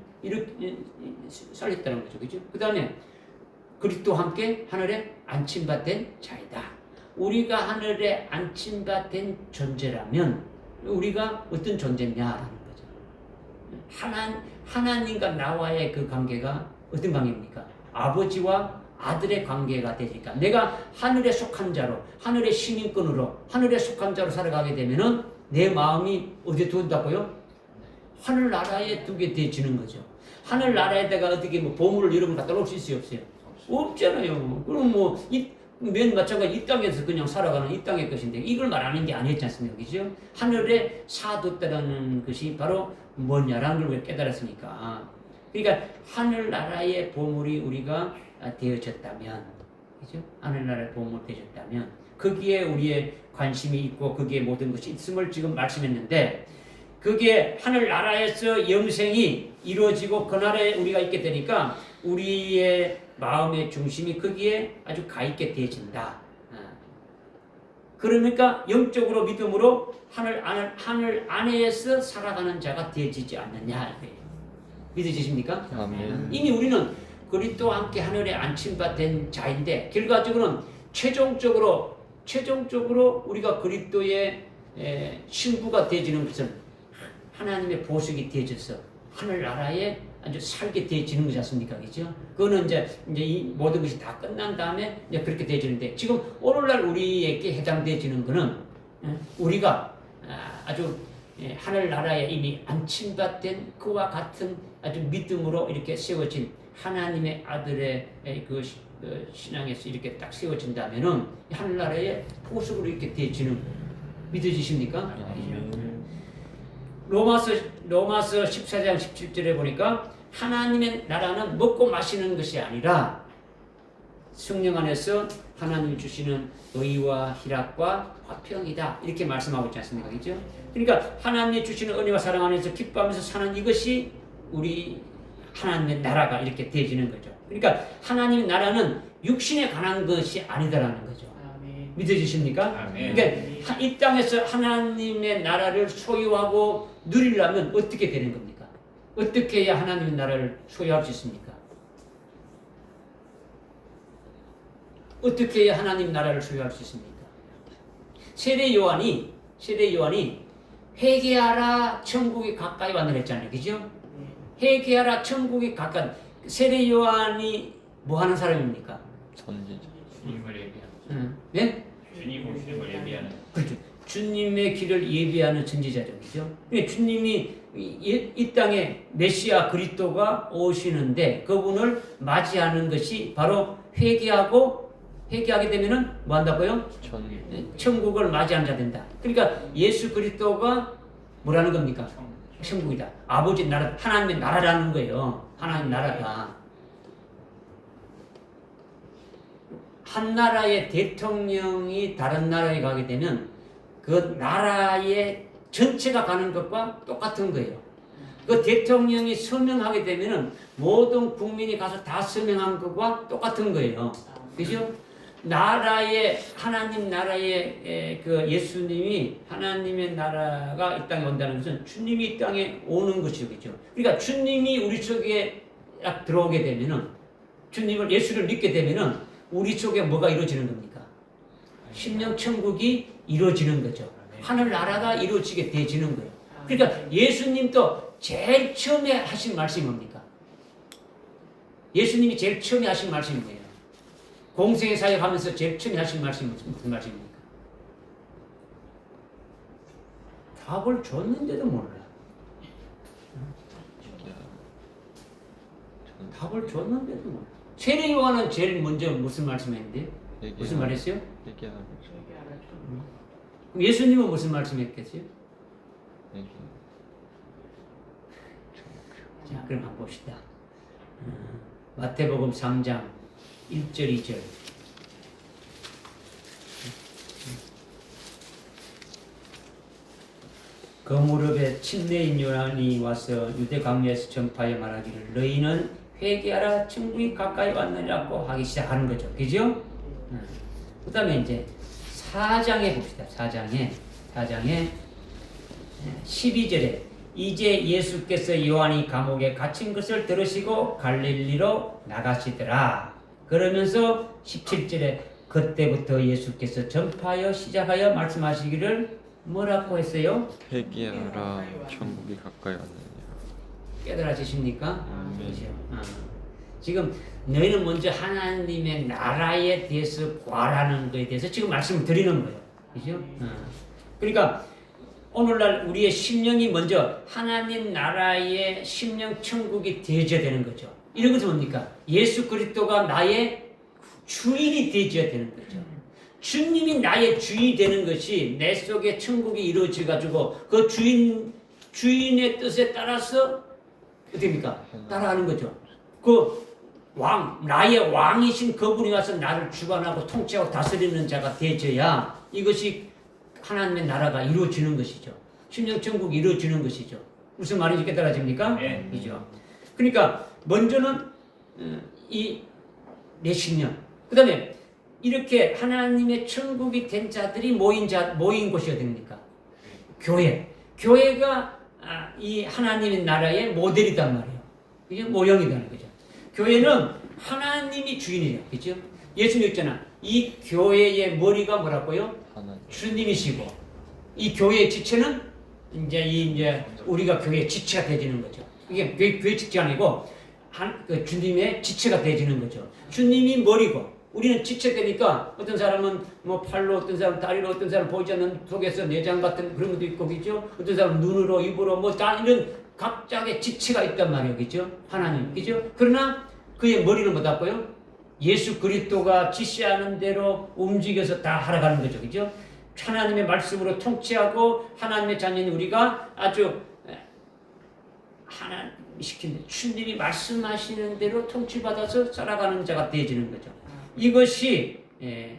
A: 살렸다는 거죠. 그죠? 그다음에 그리스도와 함께 하늘에 안침받은 자이다. 우리가 하늘에 안침받은 존재라면 우리가 어떤 존재냐라는 거죠. 하나님과 나와의 그 관계가 어떤 관계입니까? 아버지와 아들의 관계가 되니까 내가 하늘에 속한 자로 하늘의 시민권으로 하늘에 속한 자로 살아가게 되면은 내 마음이 어디에 두는다고요? 하늘나라에 두게 되지는 거죠. 하늘나라에다가 어떻게 뭐 보물을 이런 걸 갖다 놓을 수 있어요? 없어요? 없잖아요. 그럼 맨 마찬가지 이 땅에서 그냥 살아가는 이 땅의 것인데 이걸 말하는 게 아니었지 않습니까? 그죠? 하늘에 사뒀다는 것이 바로 뭐냐라는 걸 깨달았으니까. 그러니까 하늘나라의 보물이 우리가 되어졌다면, 그죠? 하늘나라의 보물이 되어졌다면 거기에 우리의 관심이 있고 거기에 모든 것이 있음을 지금 말씀했는데 그게 하늘나라에서 영생이 이루어지고 그날에 우리가 있게 되니까 우리의 마음의 중심이 거기에 아주 가 있게 되어진다. 그러니까 영적으로 믿음으로 하늘 안에서 살아가는 자가 되어지지 않느냐. 믿으십니까?
B: 아멘.
A: 이미 우리는 그리스도와 함께 하늘에 안침받은 자인데 결과적으로는 최종적으로 우리가 그리스도의 신부가 되어지는 것은 하나님의 보석이 되어져서 하늘나라에 아주 살게 되어지는 것이 않습니까? 그죠? 그거는 이제 이 모든 것이 다 끝난 다음에 이제 그렇게 되어지는데 지금 오늘날 우리에게 해당되어지는 것은 우리가 아주 하늘나라에 이미 안침받은 그와 같은 아주 믿음으로 이렇게 세워진 하나님의 아들의 그 신앙에서 이렇게 딱 세워진다면은 하늘나라의 보석으로 이렇게 되어지는 믿어지십니까? 로마서 14장 17절에 보니까 하나님의 나라는 먹고 마시는 것이 아니라 성령 안에서 하나님이 주시는 의와 희락과 화평이다. 이렇게 말씀하고 있지 않습니까? 그죠? 그러니까 하나님이 주시는 은혜와 사랑 안에서 기뻐하면서 사는 이것이 우리 하나님의 나라가 이렇게 되어지는 거죠. 그러니까 하나님의 나라는 육신에 관한 것이 아니다라는 거죠.
D: 아멘.
A: 믿어지십니까?
C: 아멘.
A: 그러니까 이 땅에서 하나님의 나라를 소유하고 누리려면 어떻게 되는 겁니까? 어떻게 해야 하나님의 나라를 소유할 수 있습니까? 어떻게 해야 하나님 나라를 소유할 수 있습니까? 세례 요한이 회개하라 천국이 가까이 왔느라 했잖아요. 그죠? 회개하라 천국이 가까이. 세례 요한이 뭐 하는 사람입니까?
B: 선지자.
C: 주님을 예비하는.
A: 네?
C: 주님 오시는 예비하는.
A: 그렇죠. 주님의 길을 예비하는 선지자죠. 그죠? 주님이 이 땅에 메시아 그리스도가 오시는데 그분을 맞이하는 것이 바로 회개하게 되면은 뭐 한다고요? 천국을 맞이하는 자 된다. 그러니까 예수 그리스도가 뭐라는 겁니까? 천국이다. 아버지 나라, 하나님의 나라라는 거예요. 하나님 나라가. 한 나라의 대통령이 다른 나라에 가게 되면 그 나라의 전체가 가는 것과 똑같은 거예요. 그 대통령이 서명하게 되면은 모든 국민이 가서 다 서명한 것과 똑같은 거예요. 그죠? 하나님 나라의 그 예수님이 하나님의 나라가 이 땅에 온다는 것은 주님이 이 땅에 오는 것이죠. 그러니까 주님이 우리 속에 딱 들어오게 되면은 예수를 믿게 되면은 우리 속에 뭐가 이루어지는 겁니까? 심령 천국이 이루어지는 거죠. 하늘 나라가 이루어지게 되지는 거예요. 그러니까 예수님도 제일 처음에 하신 말씀이 뭡니까? 예수님이 제일 처음에 하신 말씀이 뭐예요? 공생의 사역하면서 제일 처음에 하신 말씀이 무슨 말씀입니까? 답을 줬는데도 몰라. 답을 줬는데도 몰라. 세례 요한은 제일 먼저 무슨 말씀했는데? 무슨 말했어요?
B: 얘기하라.
A: 그럼 예수님은 무슨 말씀했겠어요? 자, 그럼 한번 봅시다. 마태복음 3장 1절 2절. 그 무렵에 침례인 요한이 와서 유대 강야에서 전파하여 말하기를 너희는 회개하라 천국이 가까이 왔느니라고 하기 시작하는 거죠. 그죠? 그 다음에 이제 4장에 봅시다. 4장에 12절에 이제 예수께서 요한이 감옥에 갇힌 것을 들으시고 갈릴리로 나가시더라. 그러면서 17절에 그때부터 예수께서 전파하여 시작하여 말씀하시기를 뭐라고 했어요?
B: 회개하라 천국이 가까이 왔느니라.
A: 깨달아지십니까?
B: 네.
A: 그죠? 지금 너희는 먼저 하나님의 나라에 대해서 구하라는 것에 대해서 지금 말씀을 드리는 거예요. 그죠? 그러니까 오늘날 우리의 심령이 먼저 하나님 나라의 심령 천국이 되어져야 되는 거죠. 이런 것은 뭡니까? 예수 그리스도가 나의 주인이 되어져야 되는 거죠. 주님이 나의 주인이 되는 것이 내 속에 천국이 이루어져 가지고 그 주인의 뜻에 따라서 어떻게입니까? 따라하는 거죠. 그 나의 왕이신 그분이 와서 나를 주관하고 통치하고 다스리는 자가 되어져야 이것이 하나님의 나라가 이루어지는 것이죠. 심령 천국이 이루어지는 것이죠. 무슨 말인지 깨달아집니까?
C: 네.
A: 그죠. 그러니까 먼저는 이 내 심령, 그 다음에 이렇게 하나님의 천국이 된 자들이 모인 곳이 어딥니까? 교회가 이 하나님의 나라의 모델이단 말이에요. 이게 모형이라는 거죠. 교회는 하나님이 주인이에요. 그죠? 예수님 있잖아. 이 교회의 머리가 뭐라고요? 주님이시고, 이 교회의 지체는 이제 우리가 교회의 지체가 되어지는 거죠. 이게 교회 지체가 아니고 그 주님의 지체가 되어지는 거죠. 주님이 머리고 우리는 지체되니까 어떤 사람은 뭐 팔로, 어떤 사람은 다리로, 어떤 사람은 보이지 않는 속에서 내장 같은 그런 것도 있고, 그죠? 어떤 사람은 눈으로, 입으로, 뭐 다 이런 각자의 지체가 있단 말이에요, 그죠? 하나님, 그죠? 그러나 그의 머리는 뭐다고요? 예수 그리스도가 지시하는 대로 움직여서 다 하러가는 거죠, 그죠? 하나님의 말씀으로 통치하고 하나님의 자녀인 우리가 아주 하나님 시키는 주님이 말씀하시는 대로 통치받아서 살아가는 자가 되어지는 거죠. 이것이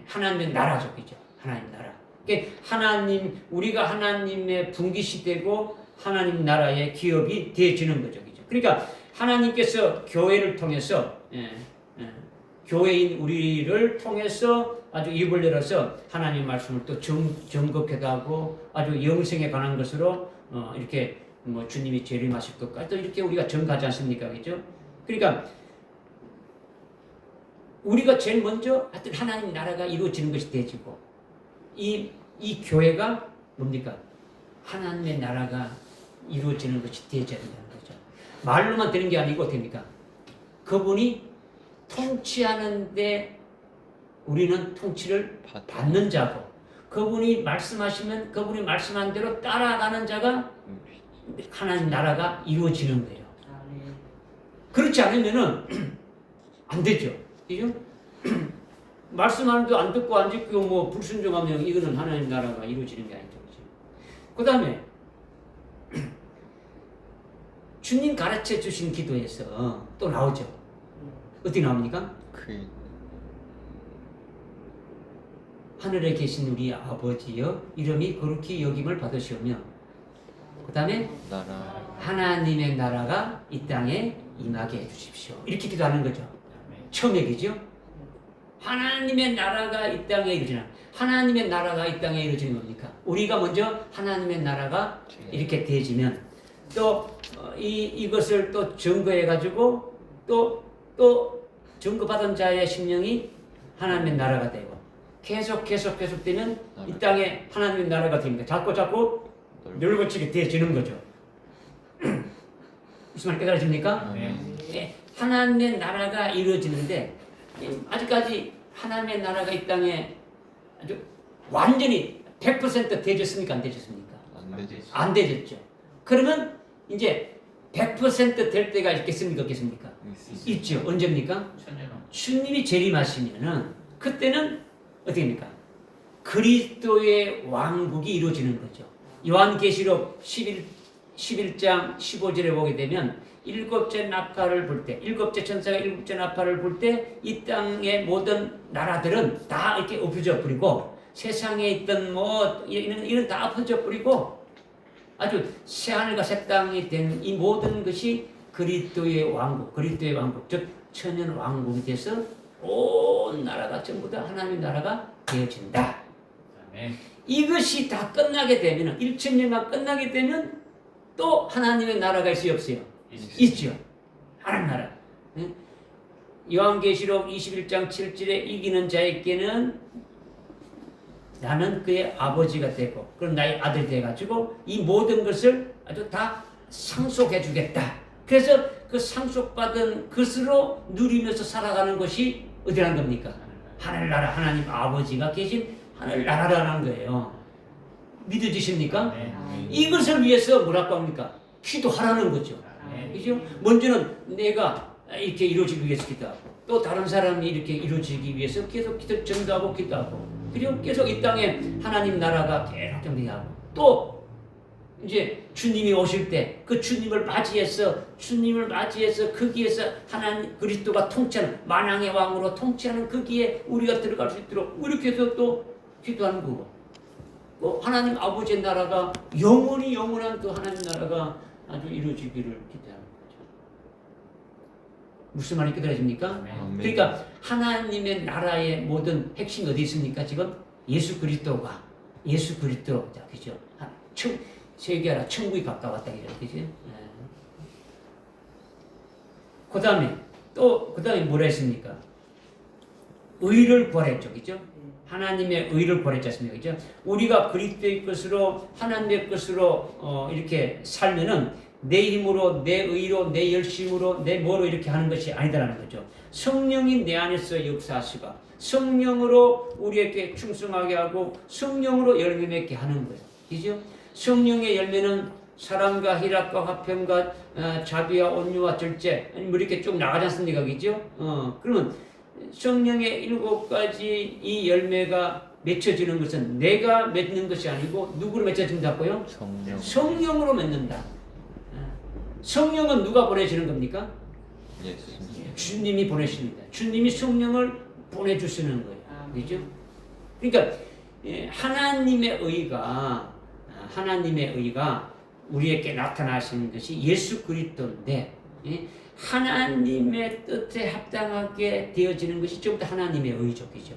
A: 하나님의 나라죠, 그죠? 하나님 나라. 그러니까 우리가 하나님의 분깃이 되고 하나님 나라의 기업이 되어지는 거죠, 그죠? 그러니까 하나님께서 교회를 통해서 교회인 우리를 통해서 아주 입을 열어서 하나님의 말씀을 또 정곡해도 하고 아주 영생에 관한 것으로 이렇게 뭐 주님이 재림하실 것까지 또 이렇게 우리가 전가하지 않습니까? 그죠? 그러니까 우리가 제일 먼저 하여튼 하나님 나라가 이루어지는 것이 되어지고 이 교회가 뭡니까? 하나님의 나라가 이루어지는 것이 되어져야 된다는 거죠. 말로만 되는 게 아니고 됩니까? 그분이 통치하는데 우리는 통치를 받는 자고 그분이 말씀하시면 그분이 말씀한 대로 따라가는 자가 하나님 나라가 이루어지는 거예요. 그렇지 않으면은 안 되죠. 그죠? 말씀하는데 안 듣고 안 지키고 뭐 불순종하면 이거는 하나님 나라가 이루어지는 게 아니죠. 그 다음에 주님 가르쳐 주신 기도에서 또 나오죠. 어떻게 나옵니까? 하늘에 계신 우리 아버지여 이름이 거룩히 여김을 받으시오며 그 다음에 하나님의 나라가 이 땅에 임하게 해주십시오. 이렇게 기도하는 거죠. 처음에 그죠? 하나님의 나라가 이 땅에 이루어지는 하나님의 나라가 이 땅에 이루어지는 겁니까? 우리가 먼저 하나님의 나라가 이렇게 되어지면 또 이것을 또 증거해 가지고 또 증거받은 자의 심령이 하나님의 나라가 되고 계속 되면 이 땅에 하나님의 나라가 됩니다. 자꾸 넓어지게 되어지는 거죠. 무슨 말 깨달아집니까?
C: 네.
A: 하나님의 나라가 이루어지는데 아직까지 하나님의 나라가 이 땅에 아주 완전히 100% 되졌습니까? 안 되졌습니까?
B: 안 되지.
A: 안 되졌죠. 그러면 이제 100% 될 때가 있겠습니까? 없겠습니까? 있죠. 언제입니까?
C: 천년왕.
A: 주님이 재림하시면은 그때는 어떻게 됩니까? 그리스도의 왕국이 이루어지는 거죠. 요한계시록 11장 15절에 보게 되면 일곱째 나팔을 불 때, 일곱째 천사가 일곱째 나팔을 불 때 이 땅의 모든 나라들은 다 이렇게 엎어져 버리고 세상에 있던 뭐 이런 다 엎어져 버리고 아주 새하늘과 새 땅이 된 이 모든 것이 그리스도의 왕국, 즉 천년 왕국이 돼서 온 나라가 전부 다 하나님의 나라가 되어진다.
C: 아멘.
A: 이것이 다 끝나게 되면 1천년만 끝나게 되면 또 하나님의 나라가 있어요, 없어요? 있죠. 하나님 나라. 응? 요한계시록 21장 7절에 이기는 자에게는 나는 그의 아버지가 되고 그럼 나의 아들이 돼가지고 이 모든 것을 아주 다 상속해 주겠다. 그래서 그 상속받은 것으로 누리면서 살아가는 것이 어디라는 겁니까? 하늘나라, 하나님 아버지가 계신 하늘나라라는 거예요. 믿어지십니까?
C: 네.
A: 이것을 위해서 뭐라고 합니까? 기도하라는 거죠.
C: 네.
A: 그죠? 먼저는 내가 이렇게 이루어지기 위해서 기도하고 또 다른 사람이 이렇게 이루어지기 위해서 계속 전도하고 기도하고 그리고 계속 이 땅에 하나님 나라가 계속 확장되게 하고 또 이제 주님이 오실 때 그 주님을 맞이해서 거기에서 하나님 그리스도가 통치하는 만왕의 왕으로 통치하는 거기에 우리가 들어갈 수 있도록 이렇게 해서 또 기도하는 거고 또 하나님 아버지의 나라가 영원한 또 하나님 나라가 아주 이루어지기를 기대하는 거죠. 무슨 말이 깨달아집니까?
C: 아멘.
A: 그러니까 하나님의 나라의 모든 핵심이 어디 있습니까? 지금 예수 그리스도가 자, 그죠? 세계하라 천국이 가까웠다 그죠? 그다음에 뭐라 했습니까? 의를 구하랬죠, 그죠? 하나님의 의를 구하랬지 않습니까, 그죠? 우리가 그리스도의 것으로 하나님의 것으로 이렇게 살면은 내 힘으로, 내 의로, 내 열심으로, 내 뭐로 이렇게 하는 것이 아니다라는 거죠. 성령이 내 안에서 역사하시고 성령으로 우리에게 충성하게 하고 성령으로 열매 맺게 하는 거예요, 그죠? 성령의 열매는 사랑과 희락과 화평과 자비와 온유와 절제 뭐 이렇게 쭉 나가지 않습니까? 그죠? 그러면 성령의 7가지 이 열매가 맺혀지는 것은 내가 맺는 것이 아니고 누구로 맺혀진다고요? 성령으로 맺는다. 성령은 누가 보내시는 겁니까?
B: 예수.
A: 주님이 보내십니다. 주님이 성령을 보내주시는 거예요. 그죠? 그러니까 하나님의 의가 우리에게 나타나시는 것이 예수 그리스도인데 하나님의 뜻에 합당하게 되어지는 것이 전부 다 하나님의 의죠. 그죠?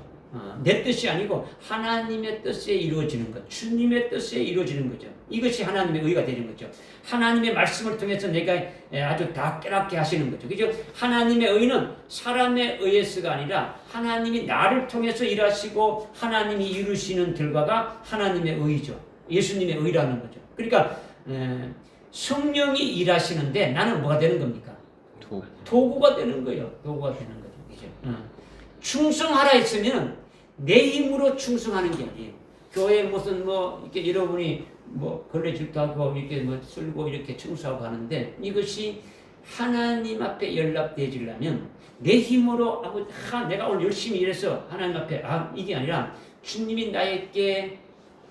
A: 내 뜻이 아니고 하나님의 뜻에 이루어지는 것, 주님의 뜻에 이루어지는 거죠. 이것이 하나님의 의가 되는 거죠. 하나님의 말씀을 통해서 내가 아주 다 깨닫게 하시는 거죠. 그죠? 하나님의 의는 사람의 의에서가 아니라 하나님이 나를 통해서 일하시고 하나님이 이루시는 결과가 하나님의 의죠. 예수님의 의라는 거죠. 그러니까 성령이 일하시는데 나는 뭐가 되는 겁니까? 도구가 되는 거예요. 도구가 되는 거죠. 그죠? 충성하라 했으면 내 힘으로 충성하는 게 아니에요. 교회 무슨 뭐 이렇게 여러분이 뭐 걸레질도 하고 이렇게 뭐 쓸고 이렇게 청소하고 하는데 이것이 하나님 앞에 연락되어지려면 내 힘으로 내가 오늘 열심히 일해서 하나님 앞에 이게 아니라 주님이 나에게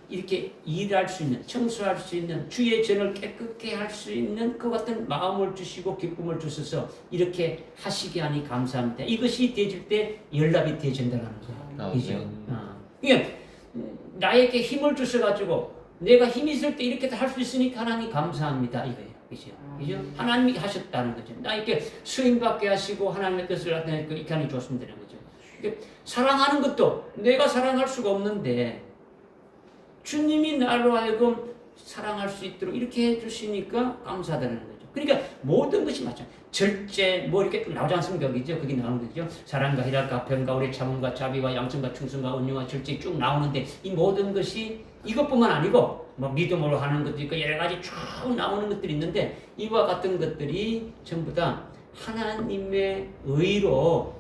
A: 이렇게 일할 수 있는, 청소할 수 있는, 주의 전을 깨끗게 할 수 있는 그 같은 마음을 주시고 기쁨을 주셔서 이렇게 하시게 하니 감사합니다. 이것이 되질 때 연락이 되어진다는 거예요. 그죠? 그러니까 나에게 힘을 주셔가지고 내가 힘이 있을 때 이렇게 할 수 있으니까 하나님 감사합니다. 이거예요. 그죠? 그죠? 하나님이 하셨다는 거죠. 나에게 수임받게 하시고 하나님의 뜻을 나타내고 이렇게 하니 좋습니다. 거죠. 그러니까 사랑하는 것도 내가 사랑할 수가 없는데 주님이 나로 하여금 사랑할 수 있도록 이렇게 해주시니까 감사하다는 거죠. 그러니까 모든 것이 마찬가지. 절제 뭐 이렇게 나오지 않습니까? 그죠? 그게 나오는 거죠. 사랑과 희락과 화평과 오래 참음과 자비와 양성과 충성과 온유와 절제 쭉 나오는데 이 모든 것이 이것뿐만 아니고 뭐 믿음으로 하는 것도 있고 여러 가지 쭉 나오는 것들이 있는데 이와 같은 것들이 전부 다 하나님의 의로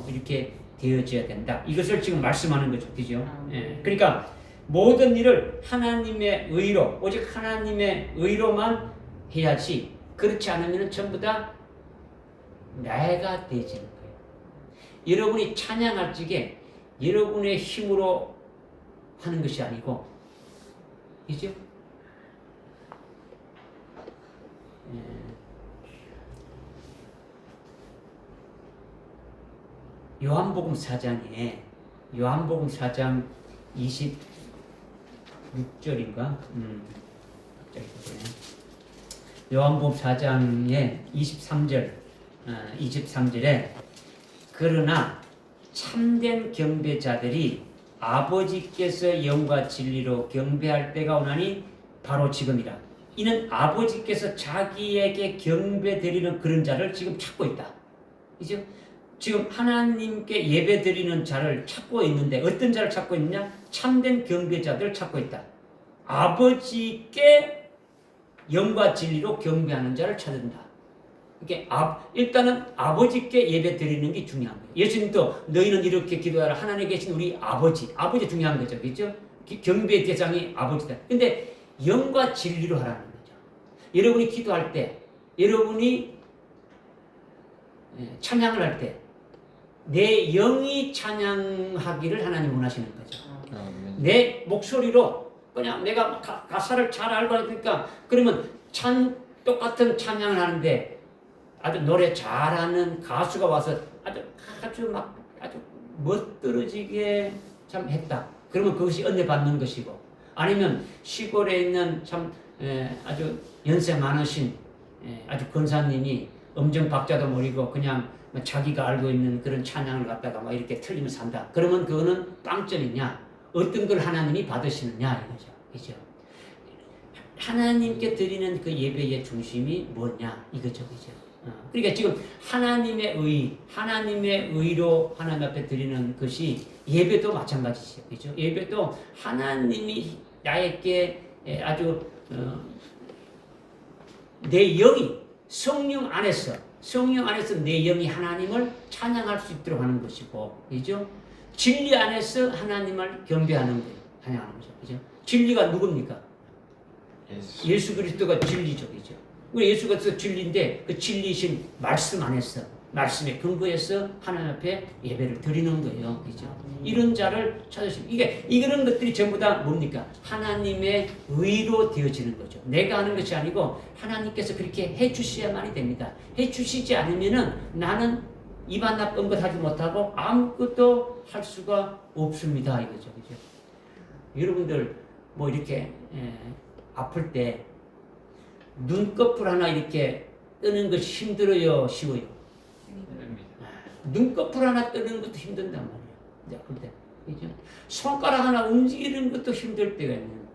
A: 이렇게 되어져야 된다. 이것을 지금 말씀하는 거죠. 그죠? 예. 그러니까 모든 일을 하나님의 의로, 오직 하나님의 의로만 해야지, 그렇지 않으면 전부 다 내가 되지는 거예요. 여러분이 찬양할 적에 여러분의 힘으로 하는 것이 아니고, 그죠? 요한복음 4장에 요한복음 4장 26절인가? 요한복음 4장의 23절에 그러나 참된 경배자들이 아버지께서 영과 진리로 경배할 때가 오나니 바로 지금이라. 이는 아버지께서 자기에게 경배드리는 그런 자를 지금 찾고 있다. 그죠? 지금 하나님께 예배드리는 자를 찾고 있는데 어떤 자를 찾고 있느냐? 참된 경배자들을 찾고 있다. 아버지께 영과 진리로 경배하는 자를 찾는다. 이게 일단은 아버지께 예배드리는 게 중요한 거예요. 예수님도 너희는 이렇게 기도하라. 하나님에 계신 우리 아버지 중요한 거죠. 그렇죠? 경배의 대상이 아버지다. 근데 영과 진리로 하라는 거죠. 여러분이 기도할 때, 여러분이 찬양을 할 때 내 영이 찬양하기를 하나님 원하시는 거죠. 내 목소리로 그냥 내가 가사를 잘 알고 하니까 그러면 똑같은 찬양을 하는데 아주 노래 잘하는 가수가 와서 아주 멋들어지게 참 했다. 그러면 그것이 은혜 받는 것이고, 아니면 시골에 있는 참 아주 연세 많으신 아주 권사님이 음정 박자도 모르고 그냥 자기가 알고 있는 그런 찬양을 갖다가 막 이렇게 틀리면서 한다. 그러면 그거는 빵점이냐? 어떤 걸 하나님이 받으시느냐 이거죠. 그죠? 하나님께 드리는 그 예배의 중심이 뭐냐 이거죠. 그죠? 그러니까 지금 하나님의 의로 하나님 앞에 드리는 것이 예배도 마찬가지죠. 그죠? 예배도 하나님이 나에게 아주 내 영이 성령 안에서 내 영이 하나님을 찬양할 수 있도록 하는 것이고, 그죠? 진리 안에서 하나님을 경배하는 거예요. 찬양하는 거죠. 그죠? 진리가 누굽니까? 예수 그리스도가 진리죠. 그죠? 예수 그리스도 진리인데 그 진리신 말씀 안에서, 말씀에 근거해서 하나님 앞에 예배를 드리는 거예요. 그죠? 이런 자를 찾으시면 이런 것들이 전부 다 뭡니까? 하나님의 의로 되어지는 거죠. 내가 하는 것이 아니고 하나님께서 그렇게 해 주셔야만이 됩니다. 해 주시지 않으면은 나는 입안 나쁜 것 하지 못하고 아무것도 할 수가 없습니다. 이거죠. 그죠? 여러분들 뭐 이렇게 아플 때 눈꺼풀 하나 이렇게 뜨는 것이 힘들어요, 쉬워요? 눈꺼풀 하나 뜨는 것도 힘든단 말이에요. 아플 때. 그죠? 손가락 하나 움직이는 것도 힘들 때가 있는 거예요.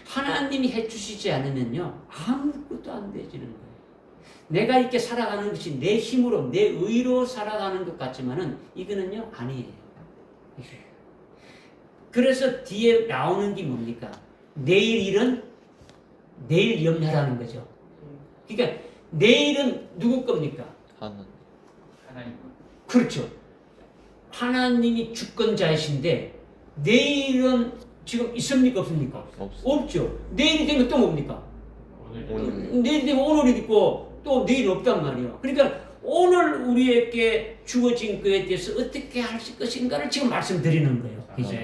A: 하나님이 해주시지 않으면요, 아무것도 안 되지는 거예요. 내가 이렇게 살아가는 것이 내 힘으로, 내 의로 살아가는 것 같지만은 이거는요, 아니에요. 그래서 뒤에 나오는 게 뭡니까? 내일 일은 내일 염려하라는 거죠. 그러니까 내일은 누구 겁니까?
C: 하나님.
A: 그렇죠. 하나님이 주권자이신데 내일은 지금 있습니까? 없습니까? 없죠. 내일이 되면 또 뭡니까? 내일이 되면 오늘이 있고 또 내일은 없단 말이에요. 그러니까 오늘 우리에게 주어진 것에 대해서 어떻게 할 것인가를 지금 말씀드리는 거예요. 그죠?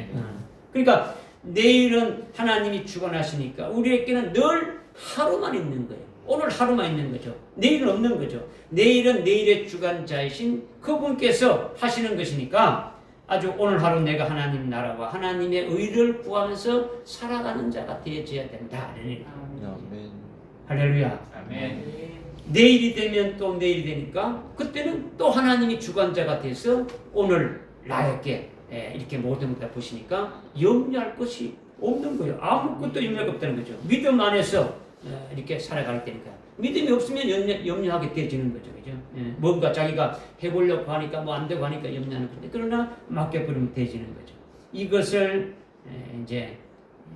A: 그러니까 내일은 하나님이 주관하시니까 우리에게는 늘 하루만 있는 거예요. 오늘 하루만 있는 거죠. 내일은 없는 거죠. 내일은 내일의 주관자이신 그분께서 하시는 것이니까 아주 오늘 하루 내가 하나님 나라와 하나님의 의를 구하면서 살아가는 자가 되어져야 된다.
B: 아멘.
A: 할렐루야.
C: 아멘.
A: 내일이 되면 또 내일이 되니까 그때는 또 하나님이 주관자가 돼서 오늘 나에게 이렇게 모든 걸 다 보시니까 염려할 것이 없는 거예요. 아무것도 염려가 없다는 거죠. 믿음 안에서 이렇게 살아갈 테니까. 믿음이 없으면 염려하게 되어지는 거죠. 그죠? 뭔가 자기가 해보려고 하니까 뭐 안 되고 하니까 염려하는 건데, 그러나 맡겨버리면 되어지는 거죠. 이것을 이제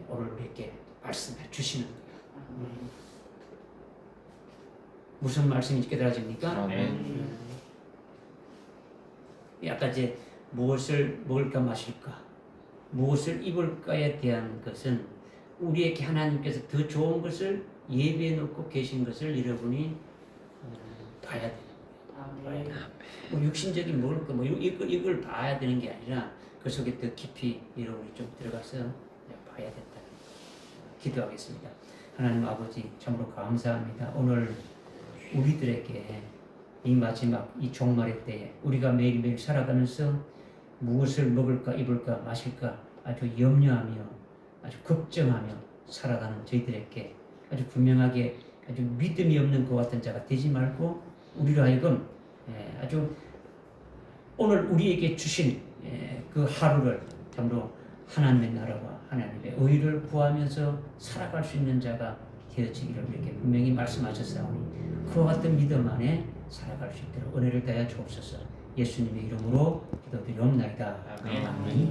A: 오늘 이렇게 말씀해 주시는 거예요. 무슨 말씀인지 깨달아집니까?
B: 아멘.
A: 아까 이제 무엇을 먹을까 마실까, 무엇을 입을까에 대한 것은 우리에게 하나님께서 더 좋은 것을 예비해 놓고 계신 것을 여러분이 봐야 돼요. 봐야 돼요. 뭐 육신적인 먹을 거, 뭐 이걸 봐야 되는 게 아니라 그 속에 더 깊이 여러분이 좀 들어가서 봐야 된다. 기도하겠습니다. 하나님 아버지 참으로 감사합니다. 오늘 우리들에게 이 마지막 이 종말의 때에 우리가 매일매일 살아가면서 무엇을 먹을까 입을까 마실까 아주 염려하며 아주 걱정하며 살아가는 저희들에게 아주 분명하게 아주 믿음이 없는 것 같은 자가 되지 말고 우리로 하여금 아주 오늘 우리에게 주신 그 하루를 참으로 하나님의 나라와 하나님의 의를 구하면서 살아갈 수 있는 자가 되어지기를 이렇게 분명히 말씀하셨사오니 그와 같은 믿음 안에 살아갈 수 있도록 은혜를 다하여 주옵소서. 예수님의 이름으로 기도드리옵나이다.
C: 아멘.
A: 아멘.